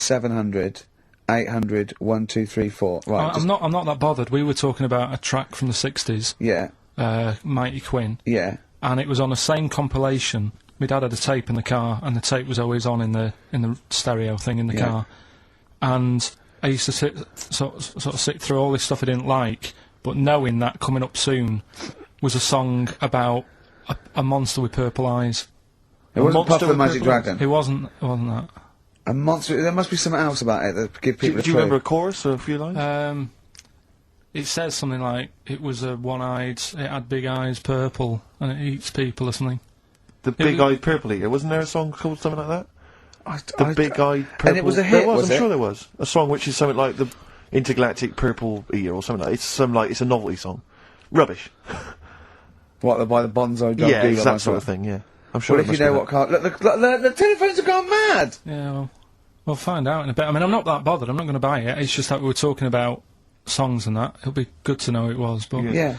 700 800 1234. Right. I'm not that bothered. We were talking about a track from the 60s. Yeah. Mighty Quinn. Yeah. And it was on the same compilation. My dad had a tape in the car, and the tape was always on in the stereo thing in the car. And I used to sort of sit through all this stuff I didn't like, but knowing that coming up soon was a song about a monster with purple eyes. It wasn't Puff the Magic Dragon. It wasn't that. A monster. There must be something else about it that give people. Do you remember a chorus or a few lines? It says something like, it was a one-eyed, it had big eyes, purple, and it eats people or something. The big-eyed purple eater. Wasn't there a song called something like that? The big-eyed purple... And it was a hit, I'm sure there was. A song which is something like the Intergalactic Purple Eater or something like that. It's a novelty song. Rubbish. What, by the Bonzo Dog? Yeah, it's that sort of thing, yeah. I'm sure well, if you know what Carl... Look, the telephones have gone mad! Yeah, well, we'll find out in a bit. I mean, I'm not that bothered. I'm not going to buy it. It's just that we were talking about songs and that. It'll be good to know who it was, but... Yeah.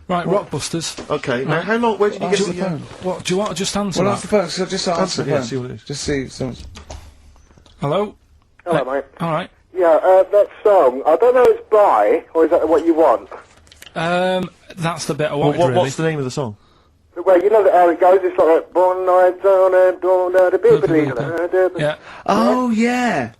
Right, Rockbusters. Okay, now how long... Where did you get the phone? What, do you want to just answer well, that? Answer the phone, so just answer the phone. See what it is. Just see... Hello? Hello, mate. Alright. Yeah, that song, I don't know if it's by, or is that what you want? That's the bit I wanted, really. What's the name of the song? Well, you know how it goes, it's like, Born Night on and Dawn the Bibli. Yeah. Oh, yeah.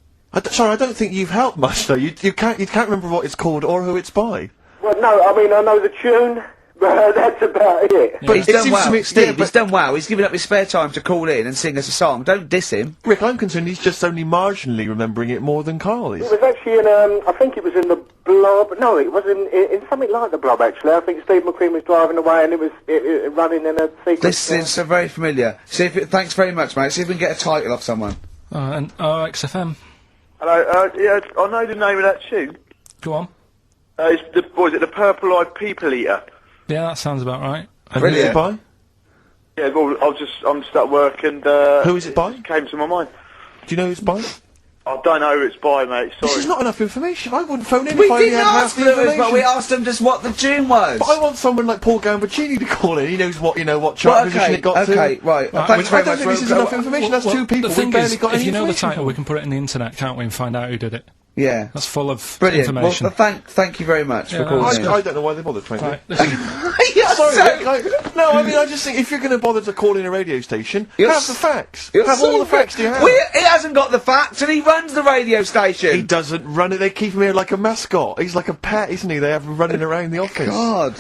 Sorry, I don't think you've helped much, though. You can't remember what it's called or who it's by. Well, no, I mean, I know the tune, but that's about it. Yeah. But he's done well. Steve, he's done well. He's given up his spare time to call in and sing us a song. Don't diss him. Rick, I'm concerned he's just only marginally remembering it more than Carl is. It was actually in, I think it was in the Blob. No, it was in something like the Blob, actually. I think Steve McQueen was driving away and it was running in a sequence. This is so very familiar. See if thanks very much, mate. See if we can get a title off someone. And XFM. Hello, yeah, I know the name of that tune. Go on. It's the Purple Eyed People Eater? Yeah, that sounds about right. And who's it by? Yeah, well, I'm just at work and, who is it by? It came to my mind. Do you know who it's by? I don't know who it's by, mate, sorry. This is not enough information. I wouldn't phone in We if I only didn't had half ask the Lewis, information. but we asked him just what the tune was. But I want someone like Paul Gambaccini to call in. He knows what chart position it got to. Okay, right. Thanks very I don't much. think this is enough information. That's two people. The thing We barely is, got if any you know the information title, we can put it in the internet, can't we, and find out who did it. Yeah. That's full of brilliant information. Well, thank you very much for calling in. I don't know why they bothered, frankly. Right, Sorry, Rick, no, I mean, I just think if you're going to bother to call in a radio station, have the facts. Have all the facts you have. He hasn't got the facts, and he runs the radio station. He doesn't run it. They keep him here like a mascot. He's like a pet, isn't he? They have him running around the office. God.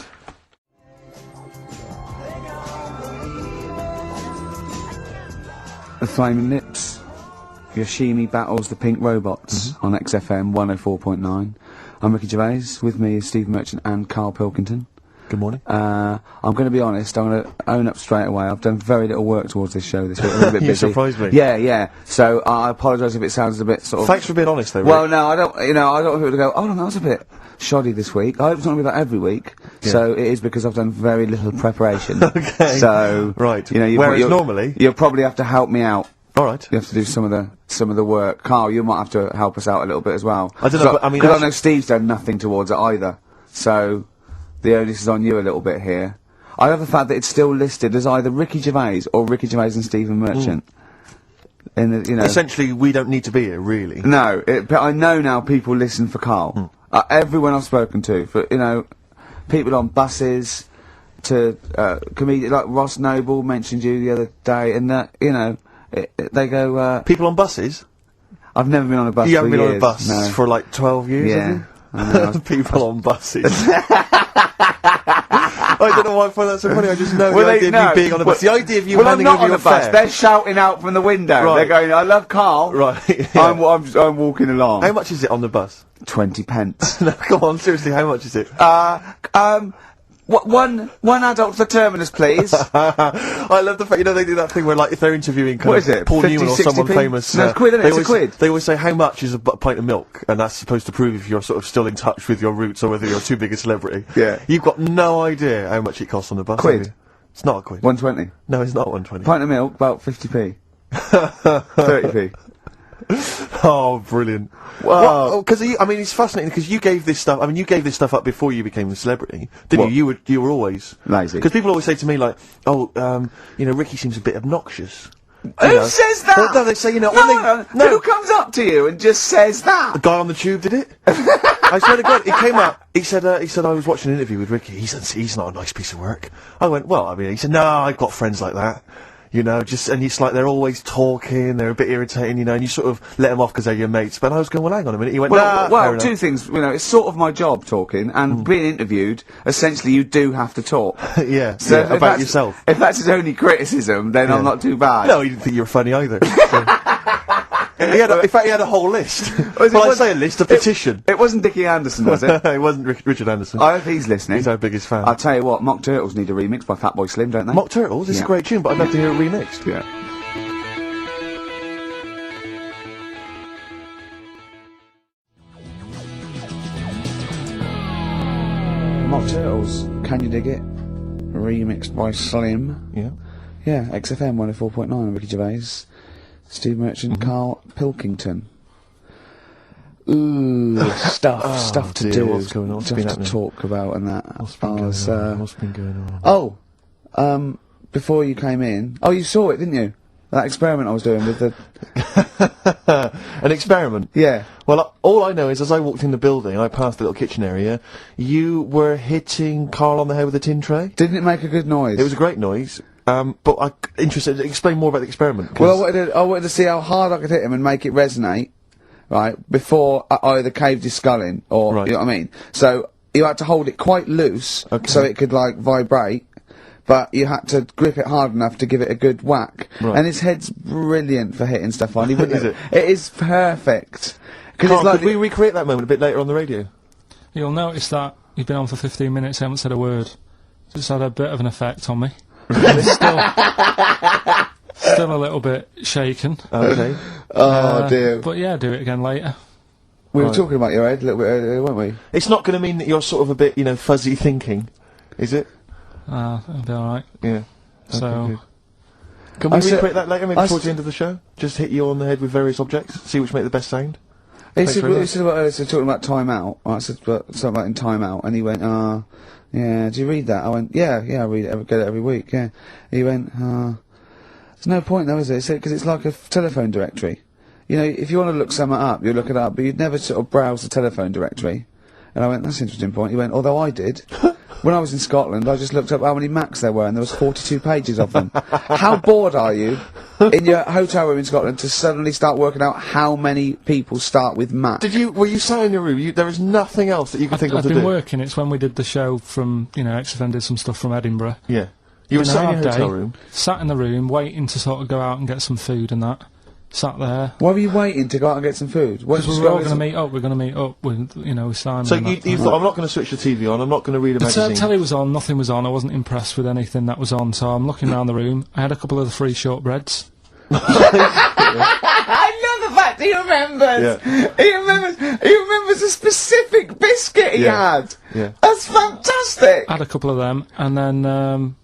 The Flaming Lips. Yoshimi battles the Pink Robots on XFM 104.9. I'm Ricky Gervais. With me is Steve Merchant and Karl Pilkington. Good morning. I'm going to be honest. I'm going to own up straight away. I've done very little work towards this show this week. I'm a little bit busy. You surprised me. Yeah. So I apologise if it sounds a bit sort of. Thanks for being honest, though. Rick. Well, no, I don't. I don't want people to go. Oh, no, that was a bit shoddy this week. I hope it's not going to be that every week. Yeah. So it is because I've done very little preparation. Okay. So right. Whereas normally you'll probably have to help me out. All right. You have to do some of the work. Carl, you might have to help us out a little bit as well. I don't know, but I mean, I know Steve's done nothing towards it either. So the onus is on you a little bit here. I love the fact that it's still listed as either Ricky Gervais or Ricky Gervais and Stephen Merchant. In the, essentially, we don't need to be here, really. No, but I know now people listen for Carl. Everyone I've spoken to, for people on buses, to comedians like Ross Noble mentioned you the other day, and they go. People on buses? I've never been on a bus. You haven't been years. on a bus for like 12 years, have you? People on buses. I don't know why I find that so funny. I just know the idea of you being on a bus. The idea of you handing over your fare. They're shouting out from the window. Right. They're going, "I love Carl." Right. Yeah. I'm walking along. How much is it on the bus? 20 pence. No, come on, seriously. How much is it? One adult for terminus, please. I love the fact, they do that thing where, like, if they're interviewing Paul 50, Newman or someone famous. No, it's quid, isn't it? It's a quid. They always say, how much is a pint of milk? And that's supposed to prove if you're sort of still in touch with your roots or whether you're too big a celebrity. Yeah. You've got no idea how much it costs on the bus. Quid. It's not a quid. 120. No, it's not 120. Pint of milk, about 50p. 30p. Oh, brilliant. Wow. Because, it's fascinating because you gave this stuff up before you became a celebrity, didn't you? You were always lazy. Because people always say to me, like, Ricky seems a bit obnoxious. Who says that? Well, no, they say, you know, who comes up to you and just says that? The guy on the tube did it. I swear to God, he came up. He said I was watching an interview with Ricky. He said he's not a nice piece of work. I went, well, I mean, he said, no, I've got friends like that. You know, and it's like they're always talking, they're a bit irritating, you know, and you sort of let them off because they're your mates. But I was going, well, hang on a minute. He went, well, two things. You know, it's sort of my job talking, and being interviewed. Essentially, you do have to talk. Yeah, so yeah, about yourself. If that's his only criticism, then I'm not too bad. No, he didn't think you were funny either. So. In fact, he had a whole list. Well, I say a list, a petition. It wasn't Dickie Anderson, was it? It wasn't Richard Anderson. I hope he's listening. He's our biggest fan. I'll tell you what, Mock Turtles need a remix by Fatboy Slim, don't they? Mock Turtles? It's a great tune, but I'd love to hear it remixed. Yeah. Mock Turtles, Can You Dig It? Remixed by Slim. Yeah. Yeah, XFM 104.9, Ricky Gervais, Steve Merchant, Karl Pilkington. Ooh, stuff to do. What's going on? Stuff to talk about and that. What's been going on? Oh, before you came in, you saw it, didn't you? That experiment I was doing with the... An experiment? Yeah. Well, all I know is as I walked in the building, I passed the little kitchen area, you were hitting Carl on the head with a tin tray. Didn't it make a good noise? It was a great noise. But I'm interested, explain more about the experiment. Well, I wanted to see how hard I could hit him and make it resonate, right, before I either caved his skull in, or, you know what I mean? So, you had to hold it quite loose, so it could, like, vibrate, but you had to grip it hard enough to give it a good whack. Right. And his head's brilliant for hitting stuff on. Is it? It is perfect. Carl, could we recreate that moment a bit later on the radio? You'll notice that you've been on for 15 minutes, I haven't said a word. It's had a bit of an effect on me. It's still a little bit shaken. Okay. Oh, dear. But yeah, do it again later. We were talking about your head a little bit earlier, weren't we? It's not going to mean that you're sort of a bit, you know, fuzzy thinking, is it? It'll be alright. Yeah. So... Okay, can we recreate that later, maybe towards the end of the show? Just hit you on the head with various objects, see which make the best sound? He said talking about Time Out. I said something about in Time Out, and he went, yeah, do you read that? I went, yeah, I read it, get it every week, yeah. He went, there's no point though, is it? He said, because it's like a telephone directory. You know, if you want to look something up, you look it up, but you'd never sort of browse the telephone directory. And I went, that's an interesting point. He went, although I did. When I was in Scotland, I just looked up how many Macs there were, and there was 42 pages of them. How bored are you in your hotel room in Scotland to suddenly start working out how many people start with Mac? Were you sat in your room, there was nothing else that you could think of to do? I've been working, it's when we did the show from, you know, XFM did some stuff from Edinburgh. Yeah. You were sat in your hotel room? Sat in the room, waiting to sort of go out and get some food and that. Sat there. Why were you waiting to go out and get some food? Because we were all going to meet up. We're going to meet up with, you know, with Simon. So you thought, I'm not going to switch the TV on. I'm not going to read a magazine. The telly was on. Nothing was on. I wasn't impressed with anything that was on. So I'm looking around the room. I had a couple of the free shortbreads. I love the fact he remembers. Yeah. He remembers a specific biscuit he had. Yeah. That's fantastic. I had a couple of them, and then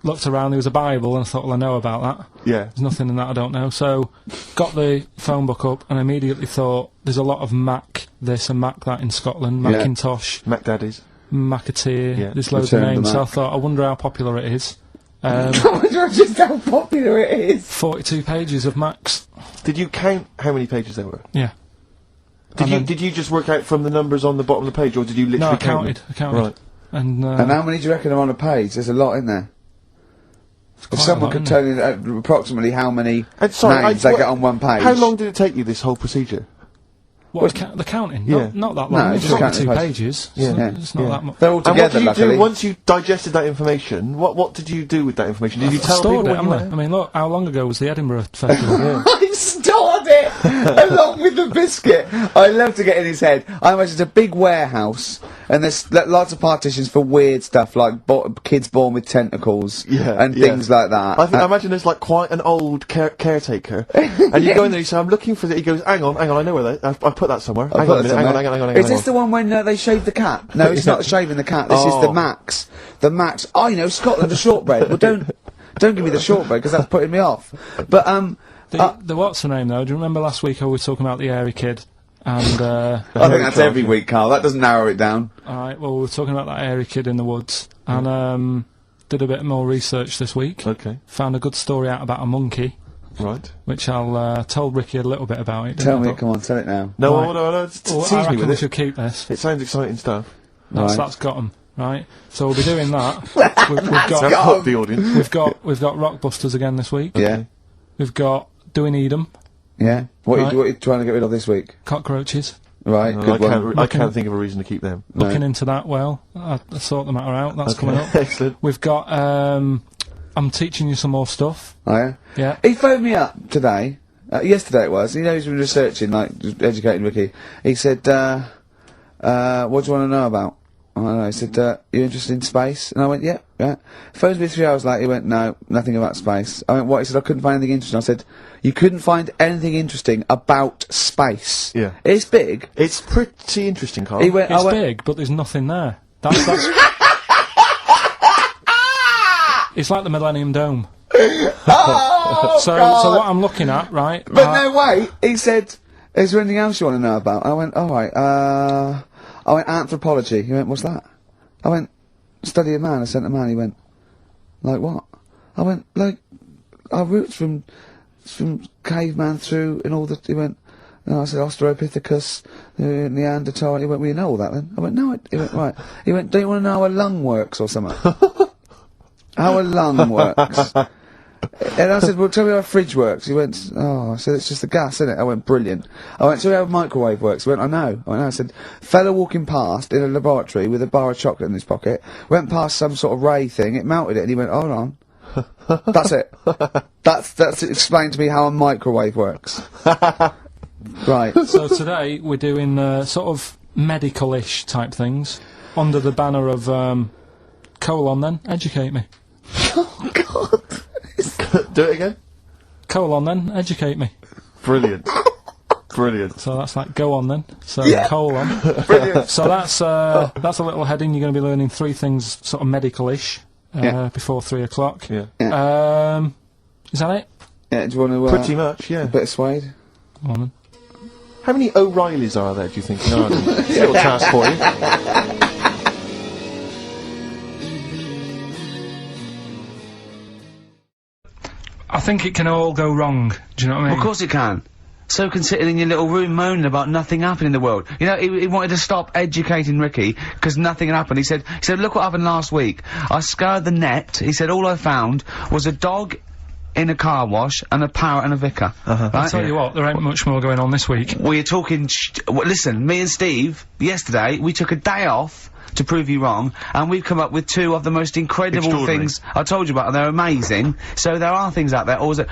looked around, there was a Bible, and I thought, well, I know about that. Yeah. There's nothing in that I don't know. So, got the phone book up, and immediately thought, there's a lot of Mac this and Mac that in Scotland, Macintosh, Mac Daddies, Macateer, there's loads of names, so I thought, I wonder how popular it is. I wonder just how popular it is. 42 pages of Macs. Did you count how many pages there were? Yeah. Did you just work out from the numbers on the bottom of the page, or did you literally I counted. Right. And how many do you reckon are on a page? There's a lot in there. If someone could tell you approximately how many names they get on one page. How long did it take you, this whole procedure? What, the counting? Yeah. Not that long. No, it's just only 2 pages. It's not that much. They're all together, and what did you luckily. do once you digested that information? What did you do with that information? Did you tell people when you went? I mean, look, how long ago was the Edinburgh Festival? I stored it along with the biscuit. I love to get in his head. I imagine it's a big warehouse, and there's lots of partitions for weird stuff like kids born with tentacles and things like that. I imagine there's like quite an old caretaker, and you go in there. You say, "I'm looking for that." He goes, "Hang on, I know where that. I put that somewhere. Hang on a minute, hang on. Is this the one when they shave the cat? No, it's not shaving the cat. This is the Max. The Max. I know Scotland, the shortbread. Well, don't give me the shortbread because that's putting me off. But the what's the name though? Do you remember last week I was talking about the airy kid? And I think that's every week, Carl. That doesn't narrow it down. Alright, well, we were talking about that airy kid in the woods, and did a bit more research this week. Okay. Found a good story out about a monkey. Right. which I'll told Ricky a little bit about it. Tell didn't I? me, come on, tell it now. No, Right. no, Well, tease I me reckon with we it. should keep this. It sounds exciting stuff. That's got 'em, right? So we'll be doing that. we've Don't got hook the audience. we've got Rockbusters again this week. Yeah, We've got Doing Edom, yeah. What Right. are you trying to get rid of this week? Cockroaches. Right, I good one. can't think of a reason to keep them. Looking into that, well, I sort the matter out. That's coming up. Excellent. We've got. I'm teaching you some more stuff. Oh, yeah? Yeah. He phoned me up today, yesterday it was, he knows he's been researching, like, just educating Ricky. He said, what do you want to know about? I don't know, he said, you interested in space? And I went, yeah, yeah. Phones me 3 hours later, he went, no, nothing about space. I went, what? He said, I couldn't find anything interesting. I said, you couldn't find anything interesting about space? Yeah. It's big. It's pretty interesting, Carl. He went, It's I went, big, but there's nothing there. That's it's like the Millennium Dome. oh, So God. what I'm looking at, right? But no, wait, he said, is there anything else you want to know about? I went, alright, I went, anthropology. He went, what's that? I went, study of man, I sent a man. He went, like what? I went, like, our roots from caveman through and all the, he went, and I said, Australopithecus, Neanderthal. He went, well, you know all that then? I went, no, he went, right. He went, do you want to know how a lung works or something? How a lung works? And I said, well, tell me how a fridge works. He went, oh, I said, it's just the gas, isn't it? I went, brilliant. I went, tell me how a microwave works. He went, I know. I went, no. I said, fella walking past in a laboratory with a bar of chocolate in his pocket, went past some sort of ray thing, it melted it, and he went, hold on. That's it. That's explained to me how a microwave works. Right. So today we're doing sort of medical-ish type things under the banner of colon. Then educate me. Oh, God. Do it again. Colon. Then educate me. Brilliant. Brilliant. So that's like go on then. So Yeah. colon. Brilliant. So that's a little heading. You're going to be learning 3 things sort of medical-ish Yeah. before 3 o'clock. Yeah. Is that it? Yeah, do you want to, Pretty much, yeah. a bit of suede? Go on then. How many O'Reillys are there, do you think, in Ireland? Little task for you. I think it can all go wrong. Do you know what I mean? Of course it can. So can sitting in your little room moaning about nothing happening in the world. You know, he wanted to stop educating Ricky because nothing had happened. He said, look what happened last week. I scoured the net. He said, all I found was a dog in a car wash and a parrot and a vicar. Uh-huh. I'll Right? tell you what, there ain't much more going on this week. We're talking. Listen, me and Steve yesterday we took a day off to prove you wrong, and we've come up with 2 of the most incredible Extraordinary. things I told you about. And they're amazing. So there are things out there. Or is it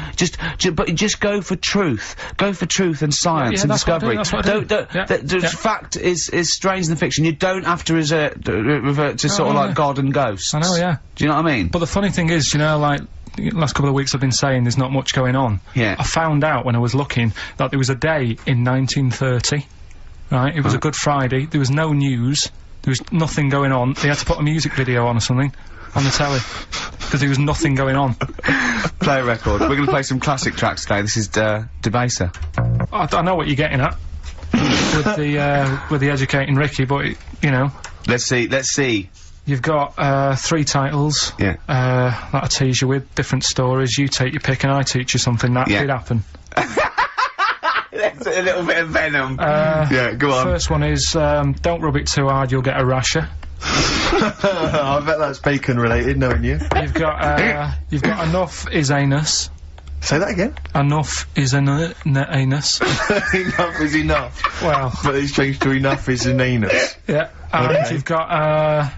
but just go for truth. Go for truth and science Yeah, and that's what I do, discovery. that's what I do. Don't. Yeah, The yeah. fact is stranger than fiction. You don't have to revert to sort of yeah. like God and ghosts. I know, yeah. Do you know what I mean? But the funny thing is, you know, like, the last couple of weeks I've been saying there's not much going on. Yeah. I found out when I was looking that there was a day in 1930, right? It was a Good Friday, there was no news, there was nothing going on, they had to put a music video on or something, on the telly, because there was nothing going on. Play a record. We're going to play some classic tracks today. This is Debaser. I know what you're getting at, with the educating Ricky, but, you know, Let's see. you've got 3 titles, Yeah. that I tease you with, different stories, you take your pick and I teach you something, that Yeah. did happen. That's a little bit of venom. Yeah, go on. First one is, don't rub it too hard, you'll get a rasher. I bet that's bacon related, knowing you. You've got enough is anus. Say that again. Enough is anus. Enough is enough. Well, But it's changed to enough is an anus. yeah. And Okay. you've got,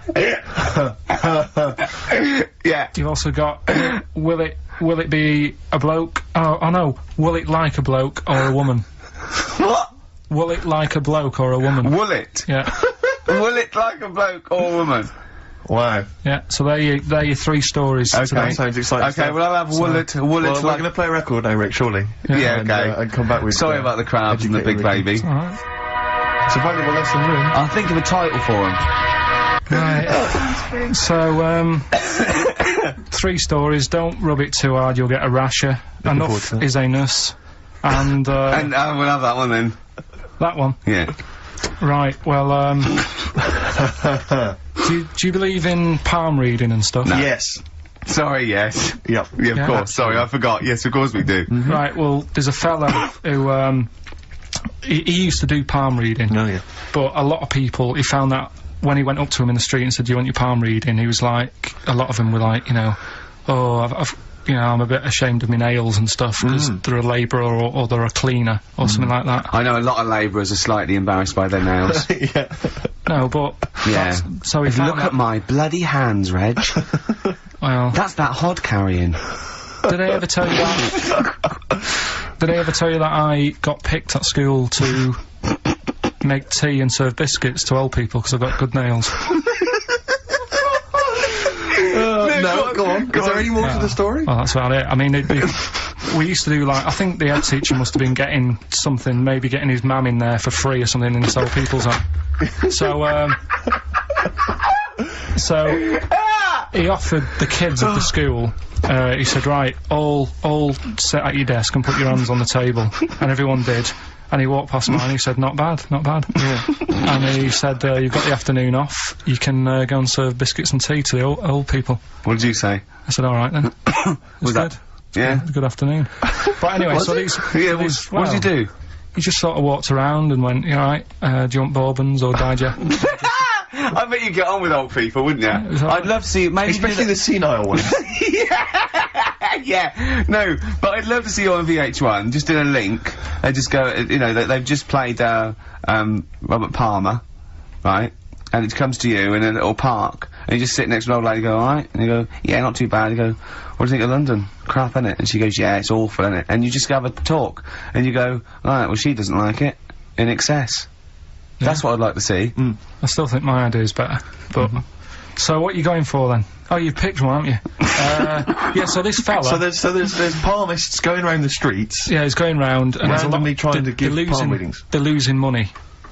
Yeah. you've also got, will it be a bloke? Oh no, will it like a bloke or a woman? What? Will it like a bloke or a woman? Will it? Yeah. Will it like a bloke or a woman? Wow. Yeah, so they're your 3 stories Okay. today. That sounds exciting. Okay, stuff. well I'll have will it Well, we're like... going to play a record now, Rick, surely. Yeah, and, okay. and come back with... Sorry about the crowds and the big educated Ricky. baby. Alright. It's a valuable lesson learned. I'll think of a title for him. Right. So, 3 stories. Don't rub it too hard, you'll get a rasher. forward Enough to that. is anus. And, And we'll have that one then. that one. Yeah. Right, well, do you believe in palm reading and stuff? No. Yes. Sorry, yes. Yep. Yeah, of Yeah. course. Sorry, I forgot. Yes, of course we do. Right, well, there's a fella who, he used to do palm reading. Oh, yeah. But a lot of people, he found that when he went up to him in the street and said, "Do you want your palm reading?" He was like, a lot of them were like, you know, "Oh, I'm a bit ashamed of my nails and stuff because they're a labourer or they're a cleaner or something like that." I know a lot of labourers are slightly embarrassed by their nails. Yeah. No, but Yeah. so he found Look that, at my bloody hands, Reg. well, That's that hod carrying. did I ever tell you that? Did I ever tell you that I got picked at school to make tea and serve biscuits to old people because I've got good nails? No, go on. Is there any more to the story? Well, that's about it. I mean, we used to do, like, I think the head teacher must have been getting something, maybe getting his mum in there for free or something in this old people's home. So he offered the kids of the school, he said, "Right, all sit at your desk and put your hands on the table," and everyone did. And he walked past mine and he said, "Not bad, not bad." Yeah. And he said, "You've got the afternoon off, you can go and serve biscuits and tea to the old people." What did you say? I said, "All right then." Was good. that? Yeah. Good afternoon. But anyway, so Was these... it? Yeah, what did you do? He just sort of walked around and went, "You alright? Do you want bourbons or digest?" I bet you get on with old people, wouldn't you? was alright. I'd love to see maybe Especially the senile ones. yeah, no, but I'd love to see you on VH1, just in a link, and just go, you know, they've just played, Robert Palmer, right? And it comes to you in a little park, and you just sit next to an old lady and go, "Alright?" And you go, "Yeah, not too bad." You go, "What do you think of London? Crap, innit?" And she goes, "Yeah, it's awful, innit?" And you just have a talk, and you go, "Alright, well, she doesn't like it. In excess." That's what I'd like to see. I still think my idea is better, but... So what are you going for then? Oh, you've picked one, haven't you? Yeah, so this fella... So there's palmists going around the streets. Yeah, he's going round and there's a lot- Randomly trying to give they're palm readings. They're losing money,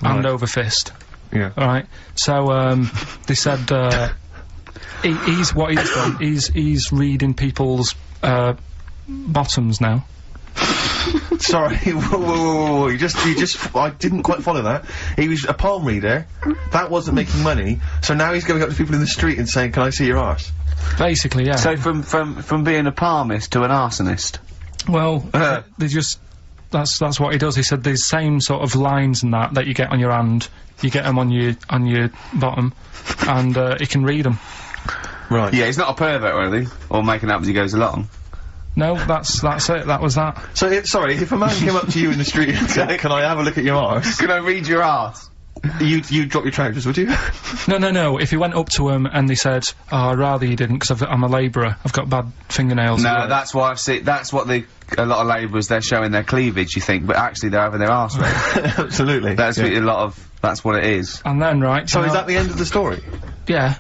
hand Right. over fist. Yeah. Alright, so, they said, he's what he's done, he's reading people's, bottoms now. Sorry, whoa. You just, I didn't quite follow that. He was a palm reader, that wasn't making money, so now he's going up to people in the street and saying, "Can I see your arse?" Basically, yeah. So from being a palmist to an arsonist. Well, they just... That's what he does. He said these same sort of lines and that you get on your hand, you get them on your bottom, and, he can read them. Right. Yeah, he's not a pervert or anything, or making up as he goes along. No, that's it, that was that. So, sorry, if a man came up to you in the street and said, "Can I have a look at your arse?" Can I read your arse? You'd drop your trousers, would you? No, if he went up to him and they said, "Oh, I'd rather you didn't, because I'm a labourer, I've got bad fingernails." No, as well." that's why I've seen. That's what a lot of labourers, they're showing their cleavage, you think, but actually they're having their arse read. Absolutely. That's what that's what it is. And then, right... So you is know- that the end of the story? Yeah.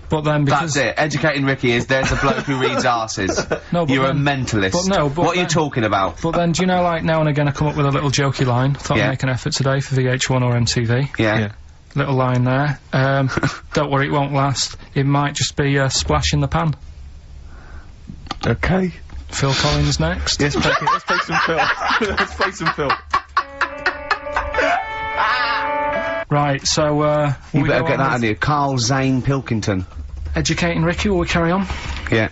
But then because... That's it. Educating Ricky is there's a bloke who reads arses. No, but You're a then- mentalist. but no, but what are you then- talking about? But then, do you know, like, now and again I come up with a little jokey line. Thought Yeah. I'd make an effort today for VH1 or MTV. Yeah. Little line there. Don't worry, it won't last. It might just be a splash in the pan. Okay. Phil Collins next. Yes, let's play some Phil. Let's play some Phil. Right, so, You we better go get on that with out of you. Karl Pilkington. Educating Ricky, will we carry on? Yeah.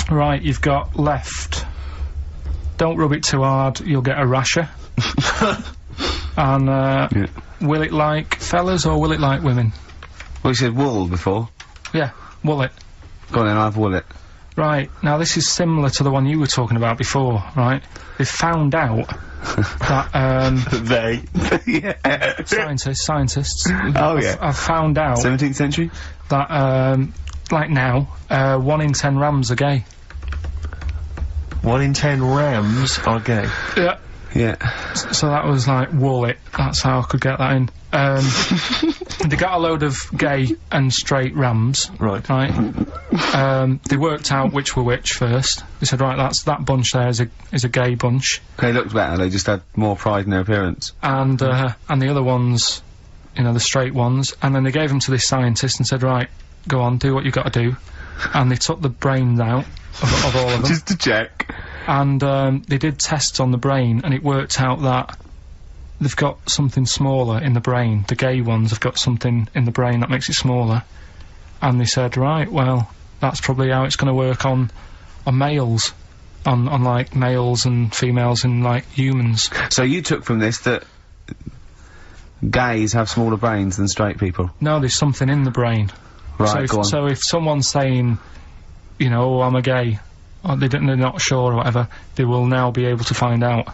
Right, you've got left. Don't rub it too hard, you'll get a rasher. And, Yeah. will it like fellas or will it like women? Well, you said wool before. Yeah, will it? Go on then, I've wool it. Right, now this is similar to the one you were talking about before, right? They found out that, They. Yeah. scientists. Oh, yeah. I've found out 17th century? that, like now, 1 in 10 rams are gay. 1 in 10 rams are gay. Yeah. Yeah. So that was like, wool it. That's how I could get that in. They got a load of gay and straight rams. Right. Right. They worked out which were which first. They said, right, that bunch there is a gay bunch. They looked better, they just had more pride in their appearance. And the other ones, you know, the straight ones. And then they gave them to this scientist and said, right, go on, do what you've got to do. And they took the brains out of all of them. Just to check. And they did tests on the brain, and it worked out that they've got something smaller in the brain. The gay ones have got something in the brain that makes it smaller. And they said, right, well, that's probably how it's going to work on males, on like males and females and like humans. So you took from this that gays have smaller brains than straight people? No, there's something in the brain. Right, go on. So if someone's saying, you know, oh, I'm a gay, or they're not sure or whatever, they will now be able to find out.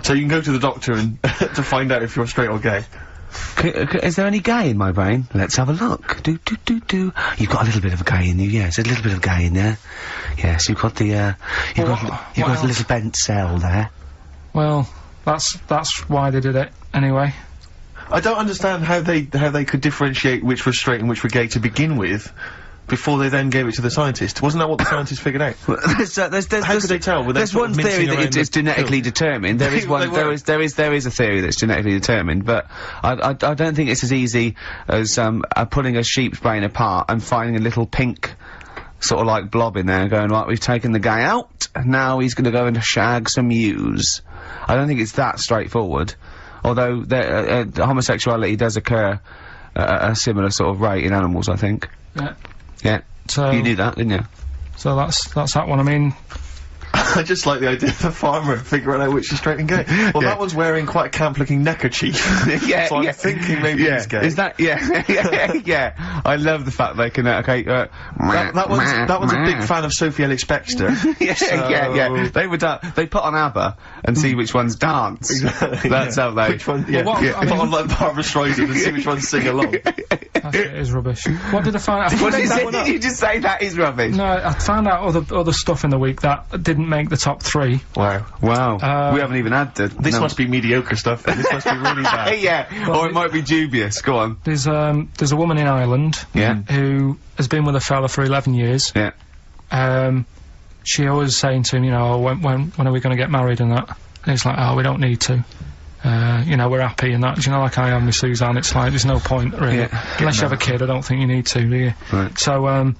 So you can go to the doctor and to find out if you're straight or gay. Is there any gay in my brain? Let's have a look. Do. You've got a little bit of a gay in you, yes. There's a little bit of gay in there. Yes, you've got the, you've got a little bent cell there. Well, that's why they did it, anyway. I don't understand how they could differentiate which was straight and which were gay to begin with, before they then gave it to the scientist. Wasn't that what the scientists figured out? How could they tell? There's one theory that it's genetically determined. There is one. There is a theory that's genetically determined, but I don't think it's as easy as pulling a sheep's brain apart and finding a little pink sort of like blob in there and going, right, we've taken the guy out, and now he's going to go and shag some ewes. I don't think it's that straightforward. Although homosexuality does occur at a similar sort of rate in animals, I think. Yeah. Yeah. So you knew that, didn't you? So that's that one. I mean, I just like the idea of the farmer figuring out which is straight and gay. Well, that one's wearing quite a camp-looking neckerchief. Yeah, so I'm thinking maybe he's gay. Is that? Yeah. I love the fact they can. That one's a big fan of Sophie Ellis-Bextor. Yeah. They would. They put on ABBA and see which ones dance. Exactly. That's how they. Which one? Yeah. Put on like Barbara Streisand and see which ones sing along. That shit is rubbish. What did I find out? What did you just say? That is rubbish. No, I found out other stuff in the week that didn't make the top 3. Wow. We haven't even had the. This must be mediocre stuff. This must be really bad. Yeah. Or it might be dubious. Go on. There's a woman in Ireland. Who has been with a fella for 11 years. Yeah. She always saying to him, you know, when are we going to get married and that? And he's like, oh, we don't need to. You know, we're happy and that. You know, like I am with Suzanne, it's like, there's no point, really. Unless you have a kid, I don't think you need to, do you? Right. So,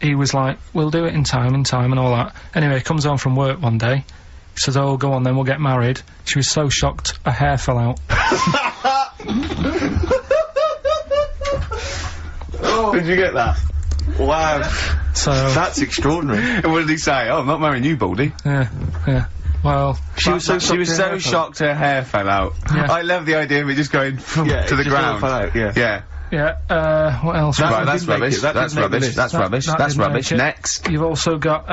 he was like, we'll do it in time and all that. Anyway, he comes home from work one day. He says, oh, go on then, we'll get married. She was so shocked, her hair fell out. Did you get that? Wow. So that's extraordinary. What did he say? Oh, I'm not marrying you, Baldy. Yeah. Well, she was so shocked her hair fell out. Yeah. I love the idea of it just going to the ground. Fell out, yeah. Yeah, what else? Right, that's rubbish. That's rubbish. That's rubbish. Next. You've also got,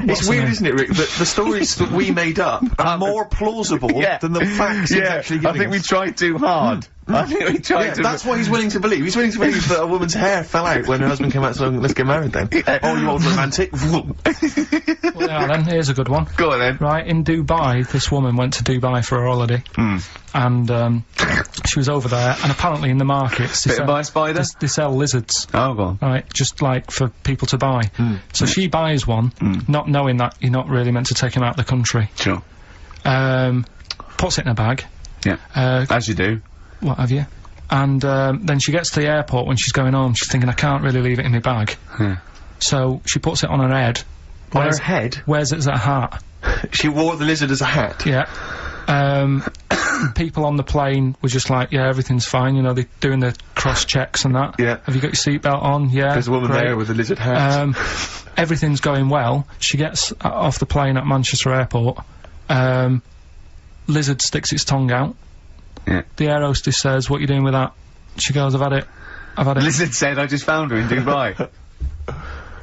it's weird, isn't it, Rick, that the stories that we made up are more plausible than the facts he's actually giving I think we tried too hard. I think we tried to. That's what he's willing to believe. He's willing to believe that a woman's hair fell out when her husband came out saying, let's get married then. Oh, you old romantic. Well, yeah, then, here's a good one. Go on then. Right, in Dubai, this woman went to Dubai for a holiday. And, she was over there, and apparently in the markets... Bit by a spider? They sell lizards. Oh, go on. Right, just like for people to buy. So she buys one, not knowing that you're not really meant to take him out of the country. Sure. Puts it in a bag. Yeah. As you do. What have you? And, then she gets to the airport when she's going home, she's thinking, I can't really leave it in my bag. So she puts it on her head. On her head? Wears it as a hat. She wore the lizard as a hat? Yeah. People on the plane were just like, yeah, everything's fine, you know, they're doing the cross-checks and that. Yeah. Have you got your seatbelt on? Yeah. There's a woman there with a lizard hat. Everything's going well. She gets off the plane at Manchester Airport. Lizard sticks its tongue out. Yeah. The air hostess says, what are you doing with that? She goes, I've had it. Lizard said, I just found her in Dubai.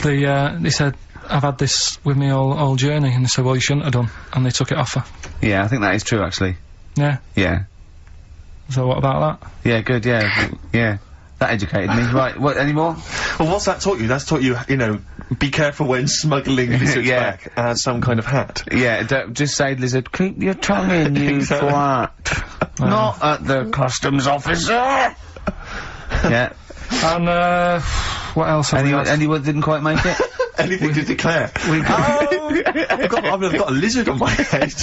They said, I've had this with me all journey, and they said, well, you shouldn't have done, and they took it off her. Yeah, I think that is true, actually. Yeah. Yeah. So what about that? Yeah, good, yeah. Yeah. That educated me. Right, what, any more? Well, what's that taught you? That's taught you, you know, be careful when smuggling lizards back as some kind of hat. Yeah, just say, lizard, keep your tongue in, you twat. Not at the customs officer! Yeah. And, what else have we got? Anyone didn't quite make it? Anything to declare? I've got a lizard on my head.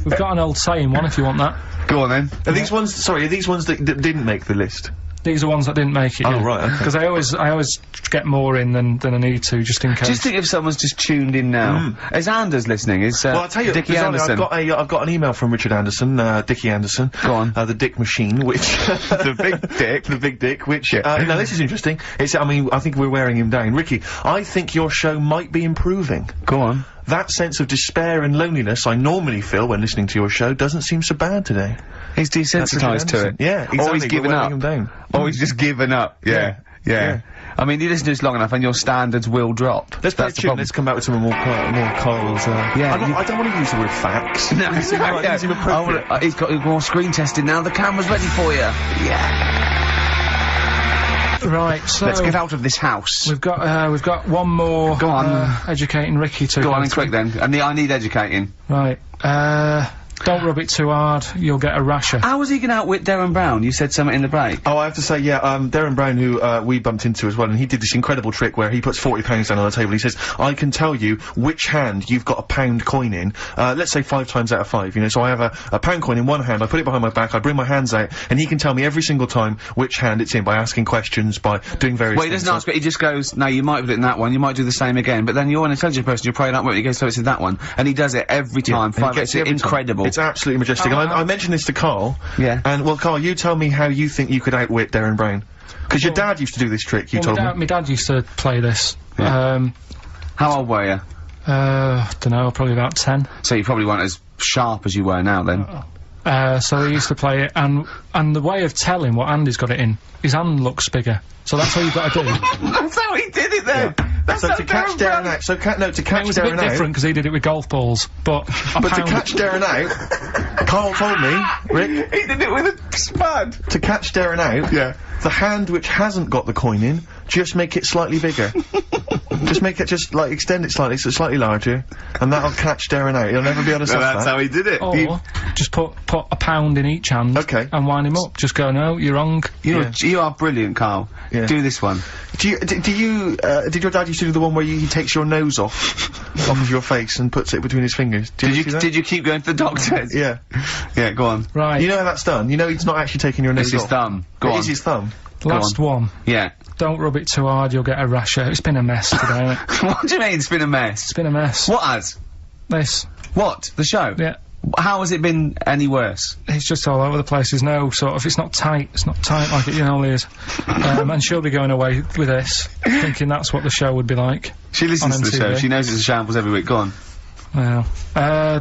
We've got an old saying one if you want that. Go on then. Are these ones, sorry, are these ones that didn't make the list? These are ones that didn't make it. Oh, right, okay. Because I always get more in than I need to, just in case. Just think if someone's just tuned in now. Is Anders listening? Is Well, I'll tell you, Dickie bizarrely, Anderson? I've got an email from Richard Anderson, Dickie Anderson. Go on. The Dick Machine, which The big dick. the Big Dick, which now this is interesting. I think we're wearing him down, Ricky. I think your show might be improving. Go on. That sense of despair and loneliness I normally feel when listening to your show doesn't seem so bad today. He's desensitised to it. Yeah, exactly. Or he's given We're up. wearing him down. Or he's just given up. Yeah. I mean, you listen to this long enough and your standards will drop. Let's play a That's the tune. problem. Let's come back with some more Carl's. Yeah, I don't want to use the word facts. No, It seems like- it seems appropriate. he's got more screen testing now. The camera's ready for you. Right, so Let's get out of this house. we've got one more. Go on. Educating Ricky to Go on and through. quick then. I need educating. Right. Don't rub it too hard. You'll get a rasher. How was he going to outwit Darren Brown? You said something in the break. Oh, I have to say, Darren Brown, who we bumped into as well, and he did this incredible trick where he puts £40 down on the table. He says, "I can tell you which hand you've got a £1 coin in. Let's say 5 times out of 5. You know, so I have a £1 coin in one hand. I put it behind my back. I bring my hands out, and he can tell me every single time which hand it's in by asking questions, by doing various. Well, he things. doesn't ask, but he just goes, no, you might put it in that one, you might do the same again, but then you're an intelligent person, you're probably not where he goes, so it's in that one. And he does it every time. And he Five, gets it's it every time. incredible. It's absolutely majestic. And I mentioned this to Carl. Yeah. And, well, Carl, you tell me how you think you could outwit Darren Brown. Because your dad used to do this trick, you told me. My dad used to play this. Yeah. How old were you? Dunno, probably about 10. So you probably weren't as sharp as you were now then. So he used to play it, and the way of telling what hand he's got it in, his hand looks bigger. So that's what you've got to do. That's how he did it then! That's So how to catch Darren out, to catch It was a bit Darren out. different because he did it with golf balls, but But to catch Darren out, Carl told me, Rick, He did it with a spud! to catch Darren out, the hand which hasn't got the coin in, just make it slightly bigger. Extend it slightly, so it's slightly larger, and that'll catch Darren out. He'll never be able to stop That's that. how he did it. or just put £1 in each hand. Okay. And wind him up. Just go, no, you're wrong. You are brilliant, Carl. Yeah. Do this one. Did your dad used to do the one where he takes your nose off of your face and puts it between his fingers? Did you keep going to the doctors? Yeah. Yeah, go on. Right. You know how that's done? You know he's not actually taking your nose It's his off. thumb. Go It on. is his thumb. Last one. Yeah. Don't rub it too hard, you'll get a rasher. It's been a mess today, hasn't it? What do you mean it's been a mess? It's been a mess. What has? This. What? The show? Yeah. How has it been any worse? It's just all over the place. There's no sort of, it's not tight like it normally is. And she'll be going away with this, thinking that's what the show would be like. She listens On to the show. MTV. She knows it's a shambles every week. Go on. Well,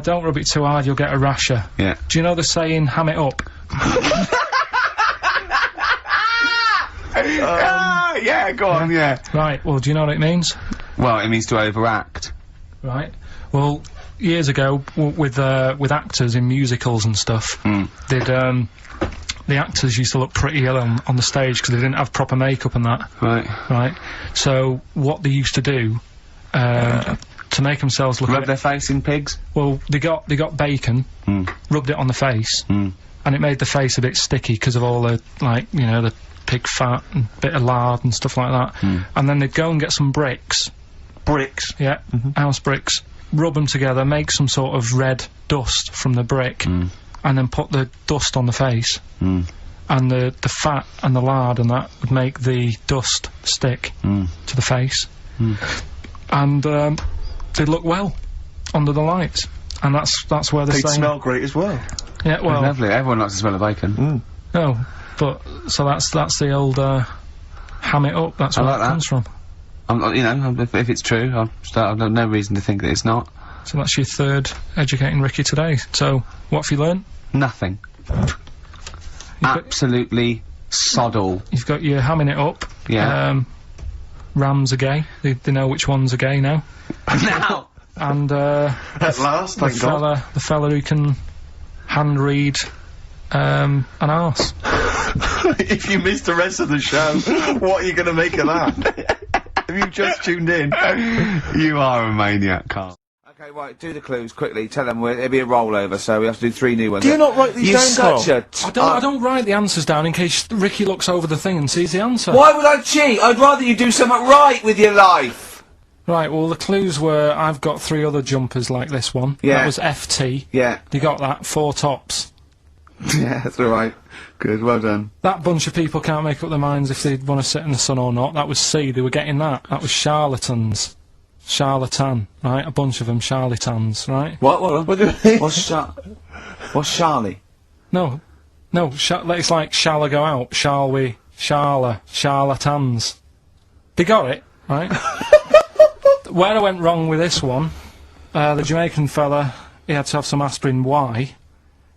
don't rub it too hard, you'll get a rasher. Yeah. Do you know the saying, ham it up? Yeah, go on, yeah. Right, well, do you know what it means? Well, it means to overact. Right. Well, years ago, with actors in musicals and stuff, the actors used to look pretty ill on the stage because they didn't have proper makeup and that. Right. Right. So what they used to do, to make themselves look Rub their face in pigs? well, they got bacon, rubbed it on the face, and it made the face a bit sticky because of all the, like, you know, the pig fat and bit of lard and stuff like that. And then they'd go and get some bricks. Bricks. Yeah, house bricks. Rub them together, make some sort of red dust from the brick, and then put the dust on the face. And the fat and the lard and that would make the dust stick to the face. And they'd look well under the lights. And that's where the They'd saying... smell great as well. Yeah, well... Lovely. Everyone likes the smell of bacon. No, but so that's the old ham it up. That's where like it that. comes from. You know, if it's true, I've no reason to think that it's not. So that's your third educating Ricky today. So what have you learned? Nothing. Absolutely sod all. You've got your hamming it up. Yeah. Rams are gay. They know which ones are gay now. Now! And At last, thank God. the fella who can hand read an arse. If you missed the rest of the show, what are you going to make of that? Have you just tuned in? You are a maniac, Carl. Okay, right, do the clues quickly. Tell them it'll be a rollover, so we have to do 3 new ones. Do you not write these You're down, such Carl? a... I don't write the answers down in case Ricky looks over the thing and sees the answer. Why would I cheat? I'd rather you do something right with your life. Right, well, the clues were I've got 3 other jumpers like this one. Yeah. That was FT. Yeah. You got that, 4 tops. Yeah, that's all right. Good, well done. That bunch of people can't make up their minds if they want to sit in the sun or not. That was C, they were getting that. That was charlatans. Charlatan, right? A bunch of them charlatans, right? What do you mean? What's Charlie? No, it's like, shall I go out? Shall we? Charlatans. They got it, right? Where I went wrong with this one, the Jamaican fella, he had to have some aspirin. Why?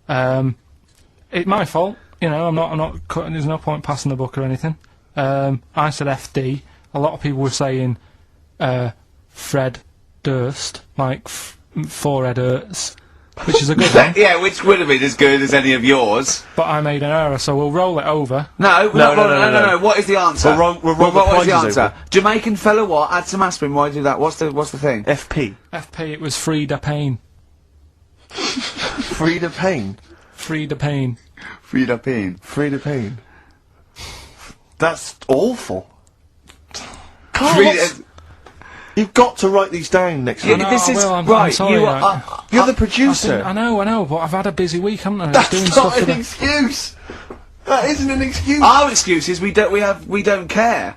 It's my fault, you know, I'm not cutting, there's no point passing the buck or anything. I said FD, a lot of people were saying, Fred Durst, like, forehead hurts, which is a good one. Yeah, which would have been as good as any of yours. But I made an error, so we'll roll it over. No, what is the answer? We're wrong What is the prizes answer? over. Jamaican fella what? Add some aspirin, why do that? What's the thing? FP. FP, it was Frida Payne. Frida Payne. Frida Payne. Frida Payne. Frida Payne. That's awful. You've got to write these down next week. know, This I is will, I'm right. sorry, You're the producer. I know, but I've had a busy week, haven't I? That's doing not stuff for an the... excuse. That isn't an excuse. Our excuse is we don't care.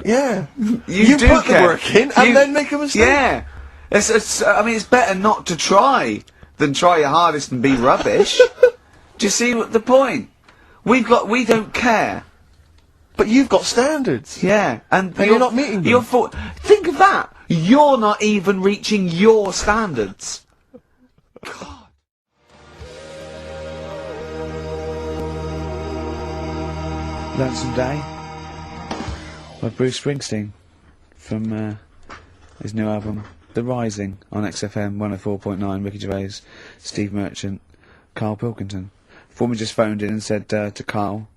Yeah. You do put care. the work in and then make a mistake. Yeah. I mean, it's better not to try than try your hardest and be rubbish. Do you see the point? We don't care. But you've got standards. Yeah, and you're not meeting them. Think of that. You're not even reaching your standards. God. Lonesome Day by Bruce Springsteen from his new album The Rising on XFM 104.9. Ricky Gervais, Steve Merchant, Karl Pilkington. Former just phoned in and said to Karl,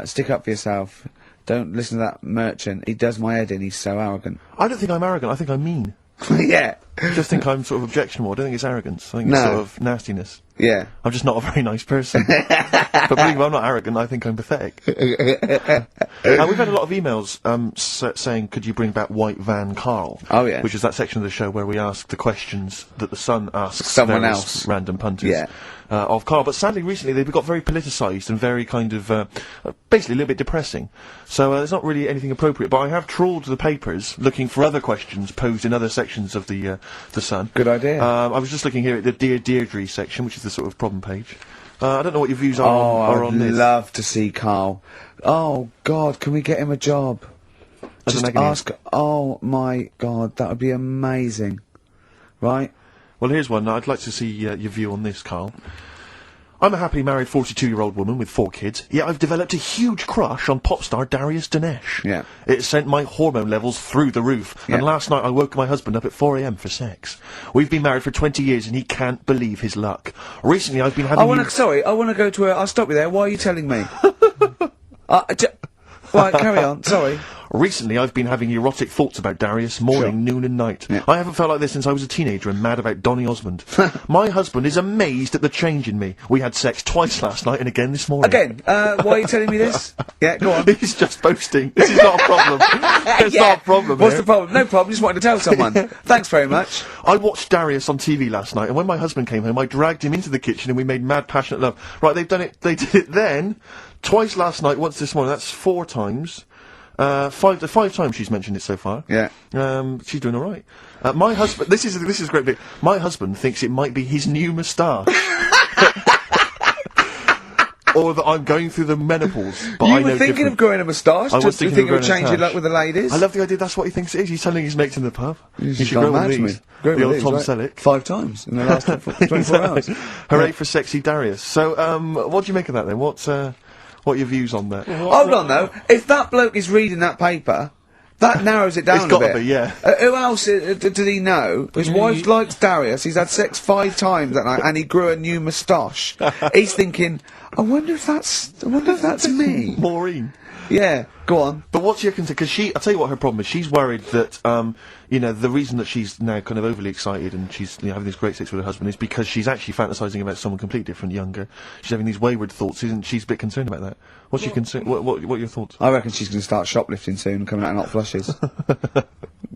stick up for yourself. Don't listen to that Merchant. He does my head in. He's so arrogant. I don't think I'm arrogant. I think I'm mean. Yeah. I just think I'm sort of objectionable. I don't think it's arrogance. I think it's sort of nastiness. Yeah. I'm just not a very nice person. But believe me, I'm not arrogant. I think I'm pathetic. We've had a lot of emails saying, could you bring back White Van Karl? Oh, yeah. Which is that section of the show where we ask the questions that the Sun asks Someone various else. random punters. Yeah. Of Karl, but sadly recently they've got very politicised and very kind of, basically a little bit depressing. So there's not really anything appropriate, but I have trawled the papers looking for other questions posed in other sections of the Sun. Good idea. I was just looking here at the Dear Deirdre section, which is the sort of problem page. I don't know what your views are on this. I'd love to see Karl. Oh, God, can we get him a job? As an Just agony. ask... Oh, my God, that would be amazing. Right? Well, here's one. I'd like to see your view on this, Karl. I'm a happily married 42-year-old woman with 4 kids, yet I've developed a huge crush on pop star Darius Dinesh. Yeah. It sent my hormone levels through the roof, and last night I woke my husband up at 4 AM for sex. We've been married for 20 years and he can't believe his luck. Recently I've been having... I want to go to a... I'll stop you there. Why are you telling me? Right, carry on. Sorry. Recently, I've been having erotic thoughts about Darius morning, noon and night. Yeah. I haven't felt like this since I was a teenager and mad about Donny Osmond. My husband is amazed at the change in me. We had sex twice last night and again this morning. Again, why are you telling me this? Yeah, go on. He's just boasting. This is not a problem. It's not a problem. What's here. the problem? No problem, just wanted to tell someone. Thanks very much. I watched Darius on TV last night, and when my husband came home, I dragged him into the kitchen and we made mad, passionate love. Right, they did it then, twice last night, once this morning. That's 4 times. 5 times she's mentioned it so far. Yeah. She's doing alright. My husband, this is a great bit. My husband thinks it might be his new moustache. Or that I'm going through the menopause, but I You know were thinking different. of growing a moustache? I was Do you thinking think of it would growing a change your moustache. luck with the ladies? I love the idea, that's what he thinks it is. He's telling his mates in the pub. You should can't grow with imagine these. me. Grow The with old these, Tom right? Selleck. 5 times in the last 24 hours. Hooray for sexy Darius. So, what do you make of that then? What are your views on that? Hold on though, if that bloke is reading that paper, that narrows it down It's a gotta bit. be, yeah. Who else did he know? His wife likes Darius, he's had sex 5 times that night, and he grew a new moustache. He's thinking, I wonder if that's me. Maureen. Yeah, go on. But what's your concern? Because I'll tell you what her problem is. She's worried that, the reason that she's now kind of overly excited and she's having this great sex with her husband is because she's actually fantasising about someone completely different, younger. She's having these wayward thoughts, isn't she's a bit concerned about that. What's your concern? What are your thoughts? I reckon she's going to start shoplifting soon and coming out in hot flushes.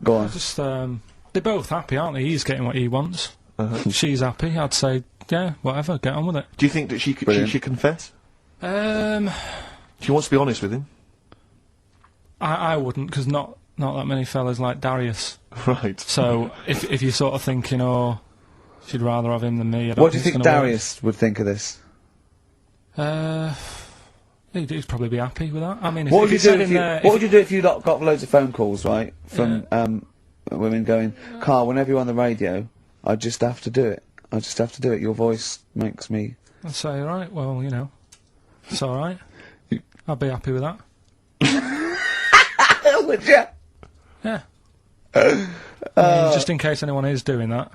Go on. Just, they're both happy, aren't they? He's getting what he wants. She's happy. I'd say yeah, whatever, get on with it. Do you think that she should confess? She wants to be honest with him. I wouldn't, because not that many fellas like Darius. Right. So if you're sort of thinking, oh, she'd rather have him than me, I don't What do you think it's gonna Darius would think of this? He'd probably be happy with that. I mean, What would you do if you got loads of phone calls, right, from women going, Karl, whenever you're on the radio, I just have to do it. I just have to do it. Your voice makes me... I'd say, right, well, you know, it's alright. I'd be happy with that. Would you? Yeah. I mean, just in case anyone is doing that.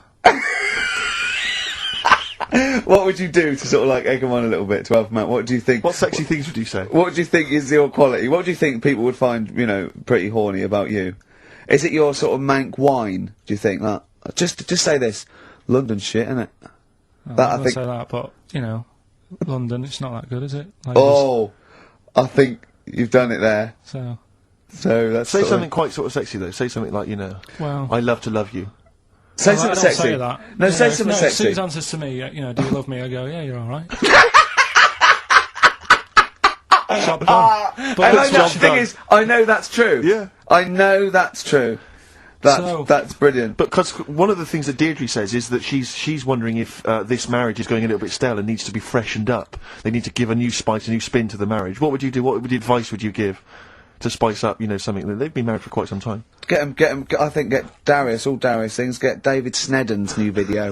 What would you do to sort of like egg them on a little bit, to help them out? What do you think... What sexy things would you say? What do you think is your quality? What do you think people would find, you know, pretty horny about you? Is it your sort of mank wine, do you think? Like, just say this. London shit, innit? I think say that, but, you know, London, it's not that good, is it? Like, oh, I think you've done it there. So that's Say something quite sort of sexy, though. Say something like, you know, well, I love to love you. Say I something don't sexy. say that. No, You say know, something if sexy. Susan says to me, you know, do you love me? I go, yeah, you're alright. Job done. And I know, the thing is, I know that's true. Yeah. I know that's true. That's brilliant. But because one of the things that Deirdre says is that she's wondering if this marriage is going a little bit stale and needs to be freshened up. They need to give a new spice, a new spin to the marriage. What would you do? What advice would you give to spice up, you know, something that they've been married for quite some time? Get him. I think get Darius, all Darius things. Get David Snedden's new video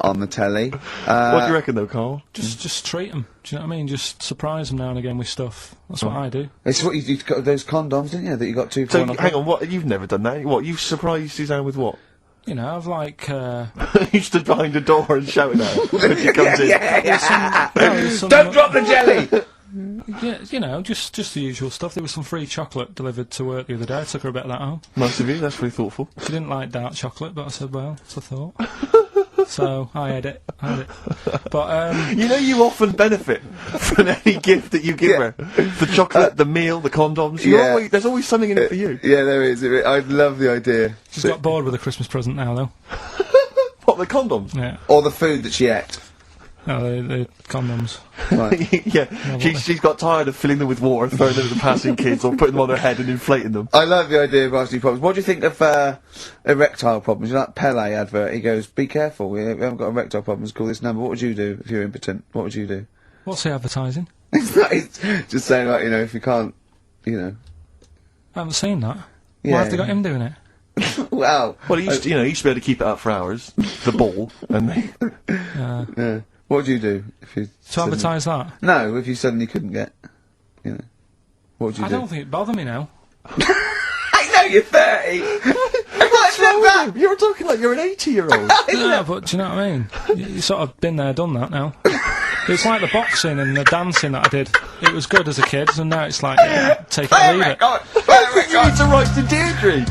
on the telly. What do you reckon, though, Karl? Just treat them. Do you know what I mean? Just surprise them now and again with stuff. That's what I do. It's what you got those condoms, didn't you? That you got two. So hang on, what? You've never done that? What? You've surprised Suzanne with what? You know, I've like. You stood behind a door and shouted at her when she comes in. Don't drop the jelly. Yeah, you know, just the usual stuff. There was some free chocolate delivered to work the other day. I took her a bit of that home. Nice of you. That's very thoughtful. She didn't like dark chocolate, but I said, well, it's a thought. So I had it. But you know, you often benefit from any gift that you give her. The chocolate, the meal, the condoms. There's always something in it for you. Yeah, there is. I love the idea. She's got bored with a Christmas present now, though. What, the condoms? Yeah. Or the food that she ate. No, the condoms. Right. Yeah, she's got tired of filling them with water, throwing them at the passing kids, or putting them on her head and inflating them. I love the idea of asking problems. What do you think of erectile problems? You know that Pele advert? He goes, "Be careful, we haven't got erectile problems. Call this number." What would you do if you're impotent? What would you do? What's he advertising? It's just saying, like, you know, if you can't, you know. I haven't seen that. Yeah. Why have they got him doing it? Well, he used to, you know, he used to be able to keep it up for hours. The ball, and yeah. What would you do if you... To advertise that? No, if you suddenly couldn't get, you know, what would you do? I don't think it'd bother me now. I know, you're 30! What's wrong with that? You were talking like you're an 80-year-old. Yeah, but do you know what I mean? You sort of been there, done that now. It's like the boxing and the dancing that I did. It was good as a kid, and now it's like, take it or leave it. I think you need to write to Deirdre.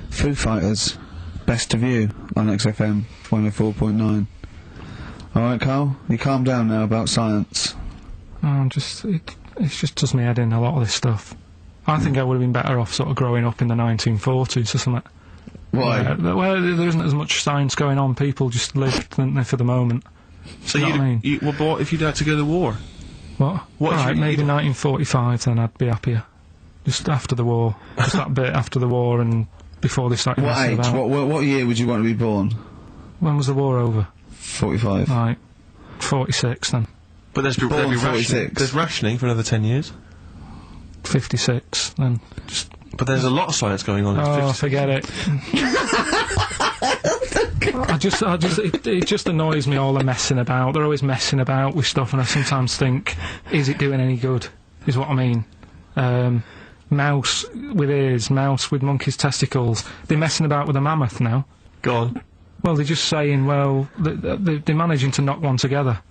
Foo Fighters, Best of You on XFM 104.9. Alright, Karl, you calm down now about science. Oh, it just does me head in, a lot of this stuff. I think I would have been better off sort of growing up in the 1940s or something. Why? Where there isn't as much science going on, people just lived, didn't they, for the moment. So you know what I mean? Well, but what if you'd had to go to war? What? Right, maybe 1945, then I'd be happier. Just after the war. Just that bit after the war and before they started What messing age? about. What year would you want to be born? When was the war over? 45. Right. 46 then. But there'd be rationing. 46. There's rationing for another 10 years. 56 then. But there's a lot of science going on. Oh, forget it. It just annoys me, all the messing about. They're always messing about with stuff, and I sometimes think, is it doing any good? Is what I mean. Mouse with ears, mouse with monkey's testicles. They're messing about with a mammoth now. Go on. Well, they're just saying, well, they're managing to knock one together.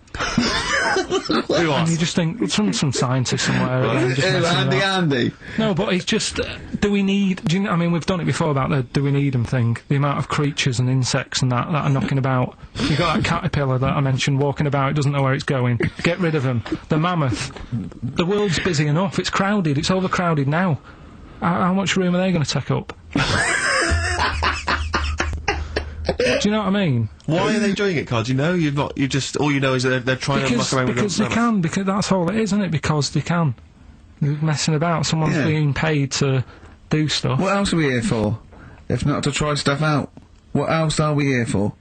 Who And asked? you just think, some scientist somewhere. just messing about. Andy. No, but it's just, do we need, I mean, we've done it before about the do we need them thing. The amount of creatures and insects and that are knocking about. You got that caterpillar that I mentioned walking about, it doesn't know where it's going. Get rid of them. The mammoth. The world's busy enough, it's crowded, it's overcrowded now. How much room are they going to take up? Do you know what I mean? Why are they doing it, Carl? Do you know? All you know is that they're trying to muck around with because them. they can, because that's all it is, isn't it? Because they can. They're messing about, someone's being paid to do stuff. What else are we here for? If not to try stuff out. What else are we here for?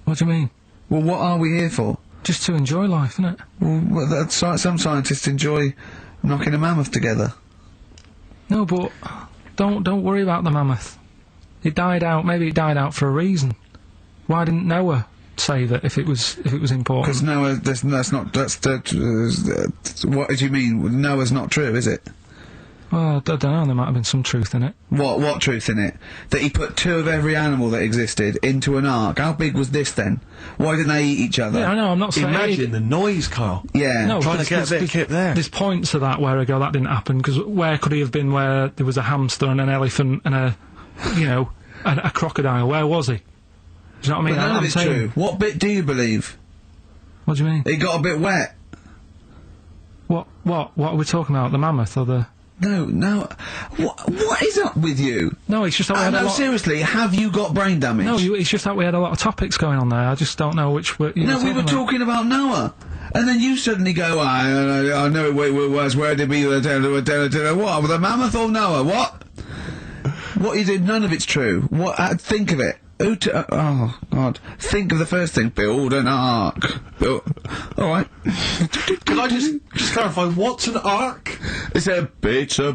What do you mean? Well, what are we here for? Just to enjoy life, isn't it? Well, some scientists enjoy knocking a mammoth together. No, but don't worry about the mammoth. It died out. Maybe it died out for a reason. Why didn't Noah save it if it was important? Because Noah, what do you mean? Noah's not true, is it? Well, I don't know. There might have been some truth in it. What truth in it? That he put 2 of every animal that existed into an ark. How big was this then? Why didn't they eat each other? Yeah, I know. I'm not saying. Imagine the noise, Carl. Yeah. No, Trying to get a bit of kip there. There's points to that where I go, that didn't happen, because where could he have been where there was a hamster and an elephant and a crocodile? Where was he? Do you know what I mean? But none of it's true. What bit do you believe? What do you mean? It got a bit wet. What are we talking about? The mammoth or the... No. What is up with you? No, it's just that we had a lot... seriously, have you got brain damage? No, it's just that we had a lot of topics going on there. I just don't know which... We were talking about Noah. And then you suddenly go, I know where it was, where did we... What? The mammoth or Noah? What? What you did, none of it's true. What? Think of it. Oh, God. Think of the first thing. Build an ark. Alright. Can I just clarify, what's an ark? It's a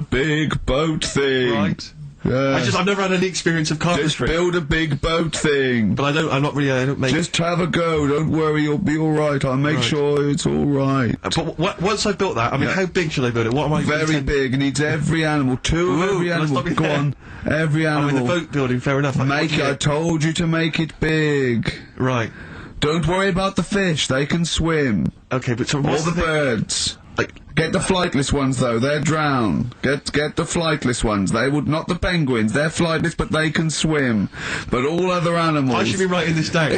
big boat thing. Right. I've never had any experience of carpentry. Just build a big boat thing. But I don't make... Just have a go, don't worry, you'll be alright, I'll make sure it's alright. But once I've built that, I mean, how big should I build it? What am I... Very big, it needs every animal, 2 of every animal, go on, every animal. I mean, the boat building, fair enough. I told you to make it big. Right. Don't worry about the fish, they can swim. Okay, but so All what's the birds. Get the flightless ones though, they're drowned. Get the flightless ones. They would not the penguins. They're flightless, but they can swim. But all other animals. I should be writing this down.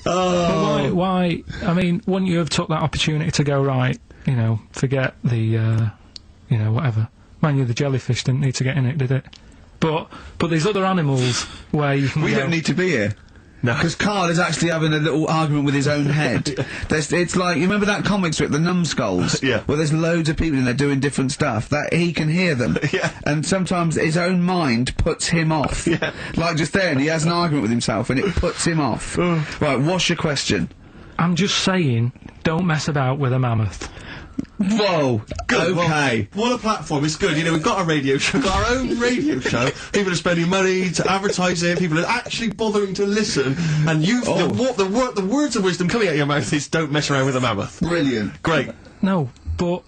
But why? I mean, wouldn't you have took that opportunity to go, right? You know, forget the, whatever. Mind you, the jellyfish didn't need to get in it, did it? But there's other animals where you can. We don't need to be here. No. Because Karl is actually having a little argument with his own head. It's like, you remember that comic strip, The Numbskulls? Yeah. Where there's loads of people in there doing different stuff, that he can hear them. Yeah. And sometimes his own mind puts him off. Yeah. Like just then, he has an argument with himself and it puts him off. Right, what's your question? I'm just saying, don't mess about with a mammoth. Whoa. Good. Okay. Well, what a platform. It's good. You know, we've got a radio show, we've got our own radio show. People are spending money to advertise it. People are actually bothering to listen. And the words of wisdom coming out of your mouth is don't mess around with a mammoth. Brilliant. Great. No, but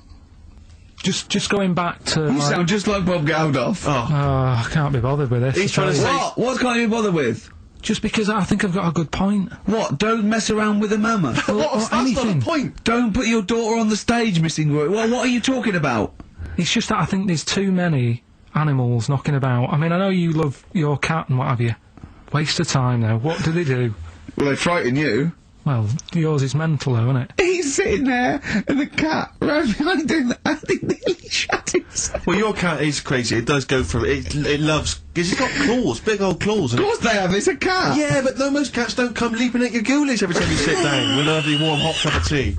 just going back to... You sound just like Bob Geldof. I can't be bothered with this. He's trying to say... What can't you be bothered with? Just because I think I've got a good point. What? Don't mess around with a mammoth. That's not the point. Don't put your daughter on the stage, Missing Word. What are you talking about? It's just that I think there's too many animals knocking about. I mean, I know you love your cat and what have you. Waste of time, though. What do they do? Well, they frighten you. Well, yours is mental, though, isn't it? He's sitting there, and the cat right behind him, and he nearly shut himself. Well, your cat is crazy. It does go for it. It loves... Because it's got claws, big old claws. Of course they have, it's a cat. Yeah, but no, most cats don't come leaping at your ghoulies every time you sit down with a lovely warm hot cup of tea.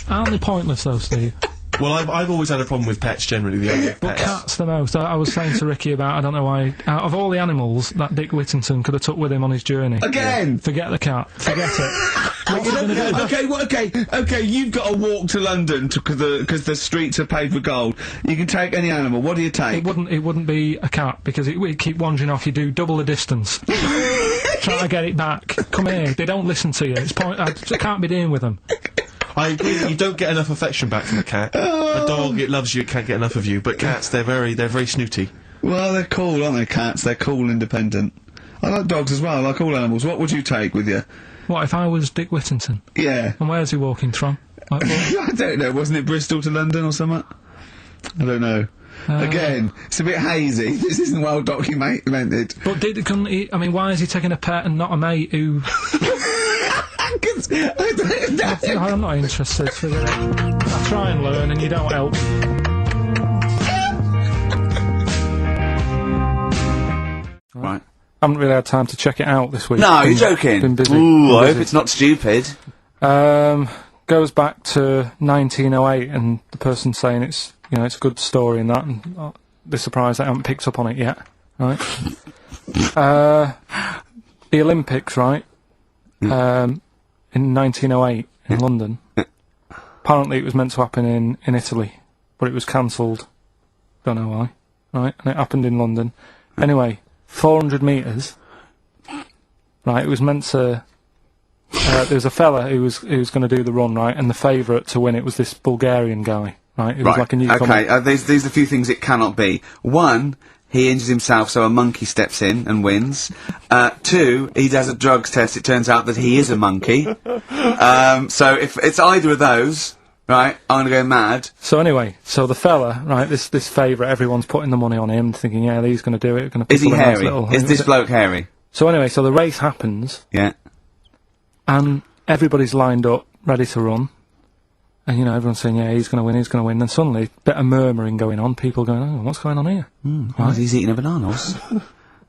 Aren't they pointless, though, Steve? Well, I've always had a problem with pets, generally, the idea of But pets. cats the most. I was saying to Ricky about, I don't know why, out of all the animals that Dick Whittington could have took with him on his journey. Again! Forget the cat. Forget it. What's he gonna do? Okay, you've got to walk to London because the streets are paved with gold. You can take any animal. What do you take? It wouldn't be a cat, because it would keep wandering off. You do double the distance. Try to get it back. Come here. They don't listen to you. It's I can't be dealing with them. I agree that you don't get enough affection back from a cat. A dog, it loves you, it can't get enough of you. But cats, they're very snooty. Well, they're cool, aren't they, cats? They're cool, independent. I like dogs as well, I like all animals. What would you take with you? What if I was Dick Whittington? Yeah. And where's he walking from? Like, I don't know. Wasn't it Bristol to London or something? I don't know. Again, it's a bit hazy. This isn't well documented. But couldn't he, I mean, why is he taking a pet and not a mate who... I'm not interested. I try and learn and you don't help. Right. Haven't really had time to check it out this week. No, you're joking. Been busy. Ooh, I hope it's not stupid. Goes back to 1908 and the person saying it's, you know, it's a good story and that, and they're surprised I haven't picked up on it yet, right? The Olympics, right? In 1908 in London. Apparently it was meant to happen in Italy, but it was cancelled. Don't know why, right? And it happened in London. Anyway, 400 metres. Right, it was meant to... there was a fella who was going to do the run, right, and the favourite to win it was this Bulgarian guy, right? It was like a newcomer. Okay, these are a few things it cannot be. One, he injures himself, so a monkey steps in and wins. Two, he does a drugs test, it turns out that he is a monkey. So if it's either of those, right, I'm going to go mad. So anyway, so the fella, right, this favourite, everyone's putting the money on him, thinking, yeah, he's going to do it. Is he hairy? Is this bloke hairy? So anyway, so the race happens. Yeah. And everybody's lined up, ready to run. And, you know, everyone's saying, yeah, he's going to win, he's going to win. Then suddenly, a bit of murmuring going on, people going, oh, what's going on here? Right. He's eating a bananas.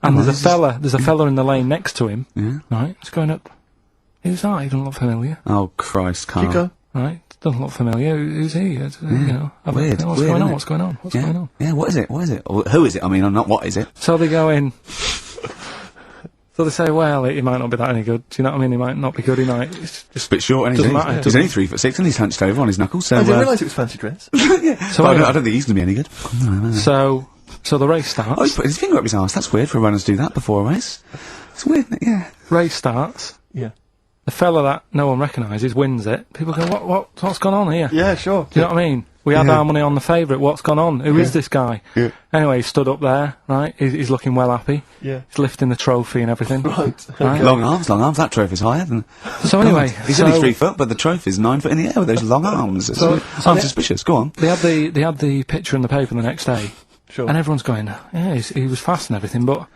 And there's a fella in the lane next to him, Yeah. right, he's going up, who's that? He doesn't look familiar. Oh, Christ, Carl. Keep going. Right, doesn't look familiar, who's he? You know, Weird, what's weird, going on, innit? what's going on, what's Yeah. going on? Yeah, what is it? What is it? Or who is it? I mean, not what is it? So they go in. So they say, well, he might not be that any good. Do you know what I mean? He might not be good. He might. It's just A bit short, and Doesn't matter. he's only 3'6", and he's hunched over on his knuckles. So I didn't realise it was fancy dress. so. I Anyway, don't think he's going to be any good. so the race Oh, starts. he's put his finger up his arse. That's weird for runners to do that before a race. It's weird, isn't it? Yeah. Race starts. Yeah. The fella that no one recognises wins it. People go, what's gone on here? Yeah, sure. Do you know what I mean? We had our money on the favourite. What's gone on? Who is this guy? Yeah. Anyway, he stood up there, right? He's looking well happy. Yeah. He's lifting the trophy and everything. Right. Right? Long arms. That trophy's higher than... So anyway, He's only 3 foot, but the trophy's 9 foot in the air with those long arms. It's I'm suspicious. Go on. they had the picture in the paper the next day, Sure. and everyone's going, yeah, he was fast and everything, but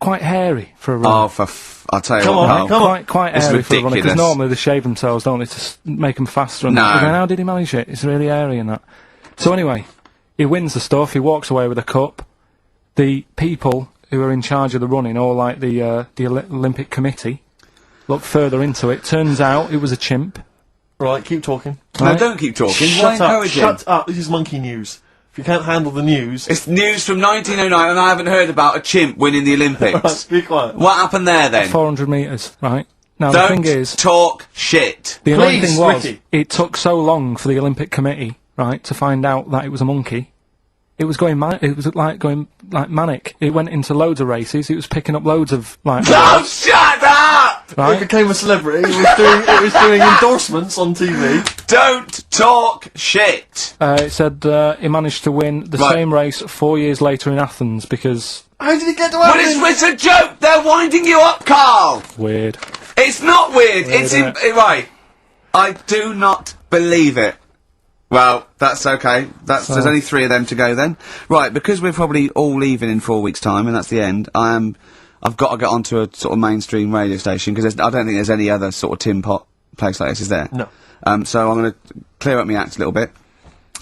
quite hairy for a runner. Oh, I'll tell you Come what, on, Carl. come on. Quite It's airy for a runner, because ridiculous. normally they shave themselves, don't they, to make them faster. And No. that. They're going, how did he manage it? It's really airy and that. So anyway, he wins the stuff, he walks away with a cup. The people who are in charge of the running, or like the Olympic Committee, look further into it. Turns out it was a chimp. Right, keep talking. No, Right. don't keep talking. Why Shut up, encourage him? shut up. This is monkey news. If you can't handle the news... It's news from 1909, and I haven't heard about a chimp winning the Olympics. Right, be quiet. What happened there, then? 400 metres, right? Now the Don't thing is, talk shit. the annoying Please, thing was, Ricky. it took so long for the Olympic Committee, right, to find out that it was a monkey. It was going going manic. It went into loads of races. It was picking up loads of like. Oh, shut up! It Right? became a celebrity. It was doing endorsements on TV. Don't talk shit. It said he managed to win the Right. same race 4 years later in Athens because How did he get to But Athens? it's a joke. They're winding you up, Carl. weird. It's not weird. Weird, It's isn't right. I do not believe it. Well, that's okay. There's only 3 of them to go then. Right, because we're probably all leaving in 4 weeks' time, and that's the end. I've got to get onto a sort of mainstream radio station because I don't think there's any other sort of tin pot place like this, is there? No. So I'm going to clear up my act a little bit.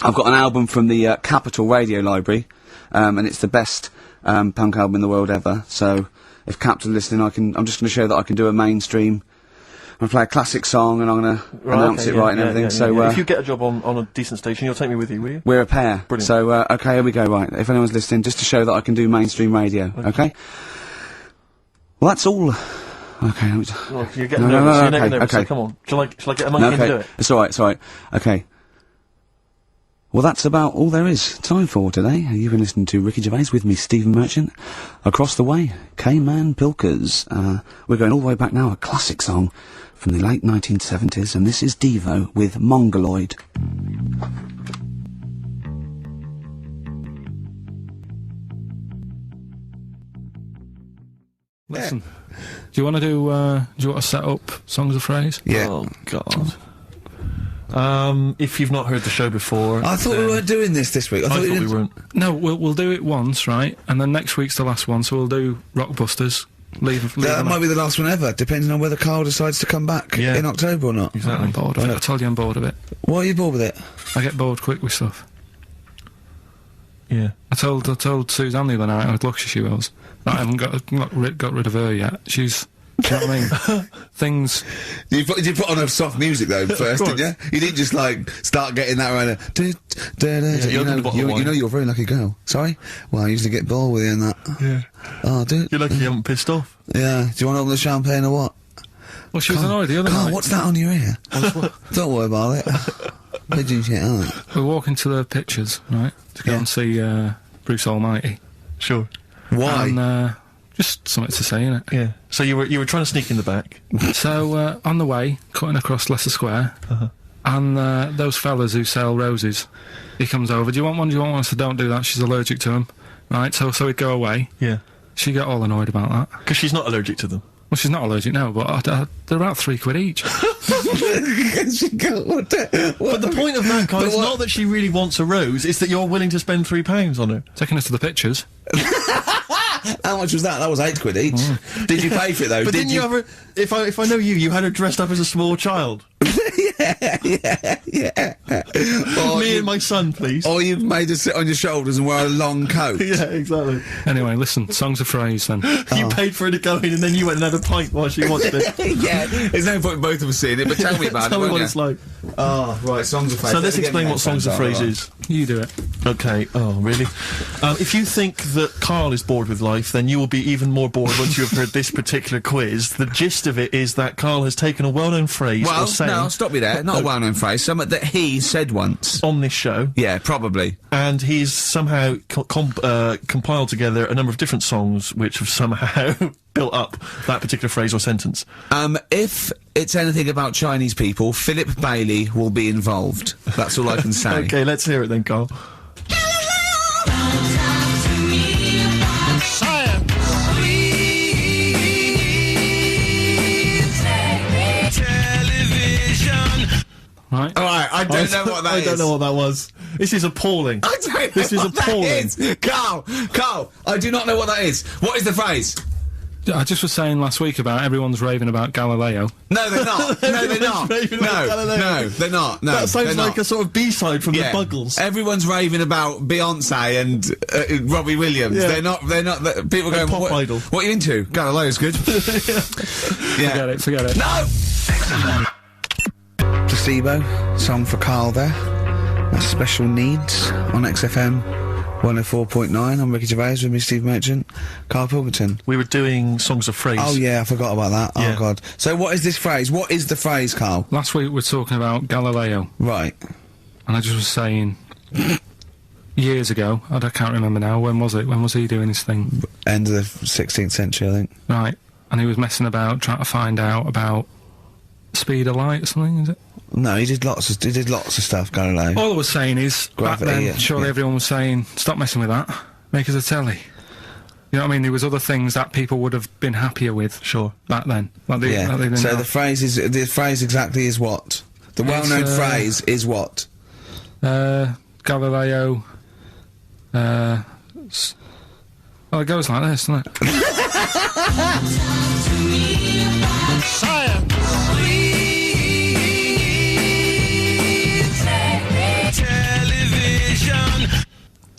I've got an album from the Capital Radio Library, and it's the best punk album in the world ever. So if Capital are listening, I'm just going to show that I can do a mainstream. I'm going to play a classic song, and I'm going to announce it right and everything. So if you get a job on a decent station, you'll take me with you, will you? we're a pair. Brilliant. So, okay, here we go, right. If anyone's listening, just to show that I can do mainstream radio, okay? Well, that's all. Okay. Well, you're getting nervous. You're getting nervous. So come on. Shall I get a monkey to do it? It's alright. Okay. Well, that's about all there is time for today. You've been listening to Ricky Gervais with me, Stephen Merchant. Across the way, K-Man Pilkers. We're going all the way back now, a classic song from the late 1970s, and this is Devo with Mongoloid. Listen. you want to set up Songs of Phrase? Yeah. Oh, God. If you've not heard the show before... I thought we weren't doing this week. I thought we weren't. No, we'll do it once, right? And then next week's the last one, so we'll do Rockbusters. Leave That them might out. be the last one ever, depending on whether Carl decides to come back Yeah. in October or not. Exactly. I'm bored of it. I told you I'm bored of it. Why are you bored with it? I get bored quick with stuff. Yeah. I told Suzanne the other night how lucky she was. That I haven't got rid of her yet. She's... Do you know what I mean? Things... You put on a soft music though first, didn't you? You didn't just like start getting that around. you opened the bottle of wine. know you're a very lucky girl. Sorry. Well, I usually get bored with you and that. Yeah. Oh, dude. You're lucky you haven't pissed off. Yeah. Do you want to open the champagne or what? Well, she was annoyed the other Carl, night. what's that on your ear? Don't worry about it. Pigeon shit, aren't it? We're walking to the pictures, right, to go Yeah. and see Bruce Almighty. Sure. Why? And just something to say, innit? Yeah. So you were trying to sneak in the back. So on the way, cutting across Leicester Square, and those fellas who sell roses, he comes over. Do you want one? Do you want one? I said, don't do that. She's allergic to them. Right. So he'd go away. Yeah. She got all annoyed about that. Because she's not allergic to them. Well, she's not allergic now, but they're about £3 each. But the point of that, Carl, is not that she really wants a rose, it's that you're willing to spend £3 on her. Taking us to the pictures. How much was that? That was £8 each. Did you pay for it though? But didn't you ever... If I know you had her dressed up as a small child. yeah. Me and my son, please. Or you've made her sit on your shoulders and wear a long coat. Yeah, exactly. Anyway, listen, Songs of Phrase then. You paid for her to go in and then you went and had a pint while she watched it. Yeah, there's no point in both of us seeing it, but tell me about Tell it, me what won't it's you? like. Oh, right, Songs of Phrase. So let's Get explain me what Songs of headphones Phrase on, is. You do it. Okay. Oh, really? If you think that Carl is bored with life, then you will be even more bored once you have heard this particular quiz. The gist of it is that Carl has taken a well-known phrase Well, or saying no, stop me there. Not a well-known phrase. Something that he said once. on this show, Yeah, probably. and he's somehow compiled together a number of different songs which have somehow built up that particular phrase or sentence. If it's anything about Chinese people, Philip Bailey will be involved. That's all I can say. Okay, let's hear it then, Carl. Right? Alright, I don't know what that is. I don't know what that was. This is appalling. I don't know This is what that appalling. is. Carl, I do not know what that is. What is the phrase? I just was saying last week about everyone's raving about Galileo. No, they're not. No, they're not. raving about Galileo. No, they're not. No, That sounds they're like not. a sort of B-side from Yeah. the Buggles. Everyone's raving about Beyonce and Robbie Williams. Yeah. They're not. People going. pop what, idol. What are you into? Galileo's good. Yeah. Forget it. No. Placebo song for Carl there. That's Special Needs on XFM 104.9. I'm Ricky Gervais with me, Steve Merchant, Karl Pilkington. We were doing Songs of Phrase. Oh yeah, I forgot about that. Yeah. Oh god. So what is this phrase? What is the phrase, Carl? Last week we were talking about Galileo, Right. and I just was saying years ago, I can't remember now, when was it? When was he doing his thing? End of the 16th century, I think. Right, and he was messing about, trying to find out about speed of light or something, is it? No, he did lots of stuff, Galileo. All I was saying is, Gravity, back then, yeah, surely yeah. everyone was saying, stop messing with that, make us a telly. You know what I mean? There was other things that people would have been happier with. Sure. Back then. Like they Yeah. didn't So have. the phrase exactly is what? The well-known phrase is what? Galileo, well, it goes like this, doesn't it?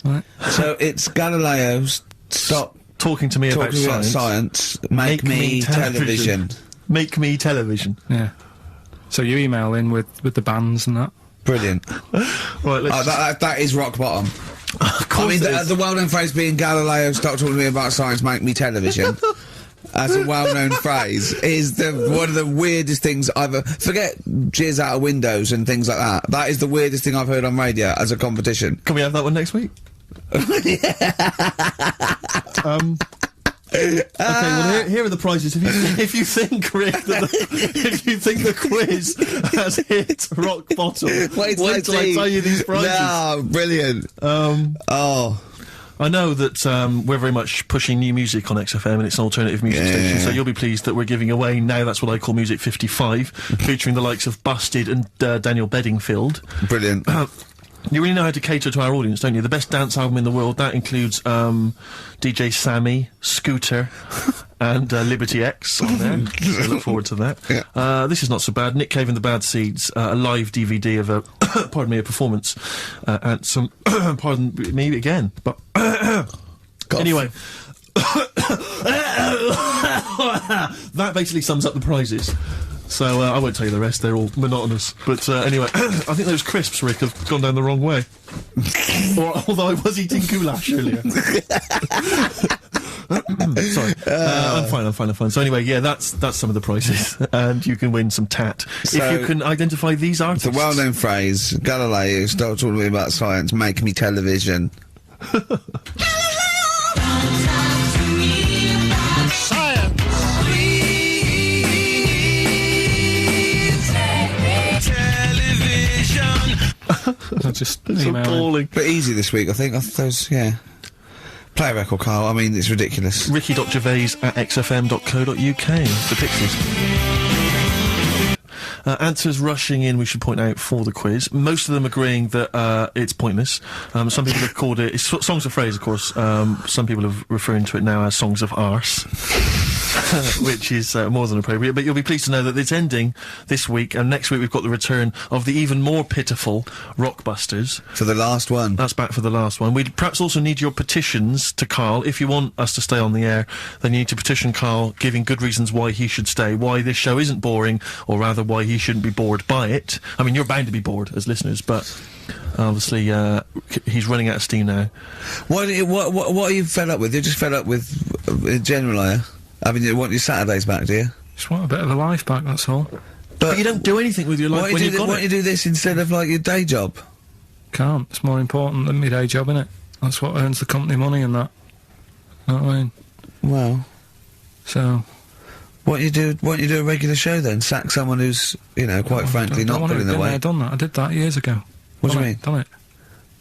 Right. So it's Galileo's stop Talking to me about talking about science. science. Make me television. Make me television. Yeah. So you email in with the bands and that. Brilliant. Right, let's... That is rock bottom. I mean, the well-known phrase being Galileo, stop talking to me about science, make me television. As a well-known phrase, is one of the weirdest things I've ever... Forget jizz out of windows and things like that. That is the weirdest thing I've heard on radio as a competition. Can we have that one next week? Okay, well here are the prizes. If you think, Rick, if you think the quiz has hit rock bottom, wait till I tell you these prizes. No, brilliant. Oh. I know that we're very much pushing new music on XFM, and it's an alternative music station, so you'll be pleased that we're giving away now That's What I Call Music 55, featuring the likes of Busted and Daniel Bedingfield. Brilliant. You really know how to cater to our audience, don't you? The best dance album in the world, that includes DJ Sammy, Scooter, and Liberty X on there. So look forward to that. Yeah. This is not so bad. Nick Cave and the Bad Seeds, a live DVD of a, pardon me, a performance at some, pardon me again, but anyway. That basically sums up the prizes. So, I won't tell you the rest, they're all monotonous. But, anyway, I think those crisps, Rick, have gone down the wrong way. Although I was eating goulash earlier. Sorry. I'm fine. So anyway, yeah, that's some of the prizes. And you can win some tat. So, if you can identify these artists. The well-known phrase, Galileo, stop talking to me about science, make me television. Just it's appalling. But easy this week, I think. Those, yeah. Play a record, Carl. I mean, it's ridiculous. Ricky.gervais@xfm.co.uk for pictures. Answers rushing in, we should point out, for the quiz. Most of them agreeing that it's pointless. Some people have called it... It's songs of phrase, of course. Some people are referring to it now as songs of arse. Which is more than appropriate. But you'll be pleased to know that it's ending this week, and next week we've got the return of the even more pitiful Rockbusters. For the last one. That's back for the last one. We'd perhaps also need your petitions to Karl. If you want us to stay on the air, then you need to petition Karl, giving good reasons why he should stay, why this show isn't boring, or rather why he shouldn't be bored by it. I mean, you're bound to be bored as listeners, but obviously he's running out of steam now. What are you fed up with? You're just fed up with in general, are you? I mean, you want your Saturdays back, do you? Just want a bit of a life back, that's all. But you don't do anything with your life when you've got it. Why don't you do this instead of, like, your day job? Can't. It's more important than my day job, innit? That's what earns the company money and that. Know what I mean? Well... So... Why don't you do a regular show then? Sack someone who's, you know, quite frankly not putting their weight. I've done that. I did that years ago. What do you mean? Done it.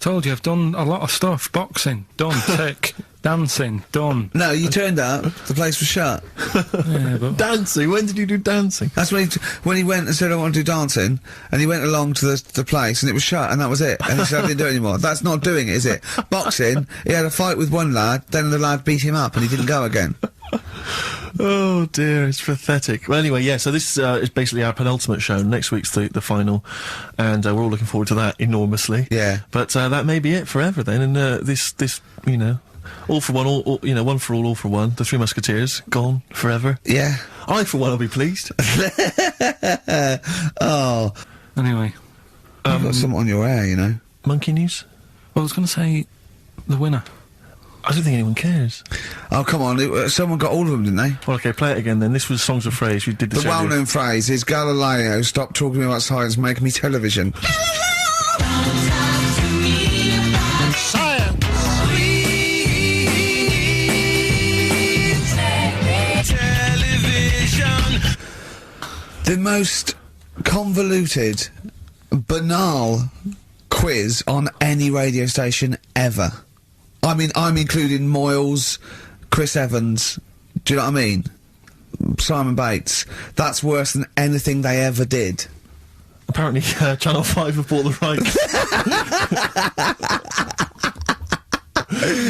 Told you, I've done a lot of stuff. Boxing, done. Tick. Dancing, done. No, you turned up, the place was shut. Yeah, but... Dancing? When did you do dancing? That's when he went and said, I want to do dancing, and he went along to the place, and it was shut, and that was it. And he said, I didn't do it anymore. That's not doing it, is it? Boxing, he had a fight with one lad, then the lad beat him up, and he didn't go again. Oh dear, it's pathetic. Well, anyway, yeah, so this is basically our penultimate show. Next week's the final, and we're all looking forward to that enormously. Yeah. But that may be it forever then, and this, you know, all for one, all, you know, one for all for one. The Three Musketeers, gone forever. Yeah. I, for one, will be pleased. Oh. Anyway. You've got something on your hair, you know. Monkey news? Well, I was going to say the winner. I don't think anyone cares. Oh, come on, someone got all of them, didn't they? Well, okay, play it again then. This was Songs of Phrase. We did this The well-known phrase is, Galileo, stop talking about science, make me television. The most convoluted, banal quiz on any radio station ever. I mean, I'm including Moyles, Chris Evans, do you know what I mean? Simon Bates. That's worse than anything they ever did. Apparently, Channel 5 have bought the rights.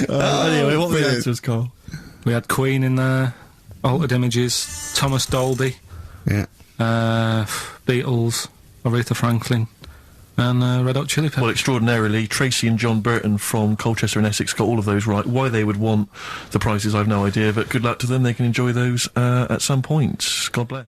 Anyway, what were the answers, Carl? We had Queen in there, Altered Images, Thomas Dolby, Yeah. Beatles, Aretha Franklin, and Red Hot Chili Peppers. Well, extraordinarily, Tracy and John Burton from Colchester and Essex got all of those right. Why they would want the prizes, I've no idea, but good luck to them. They can enjoy those at some point. God bless.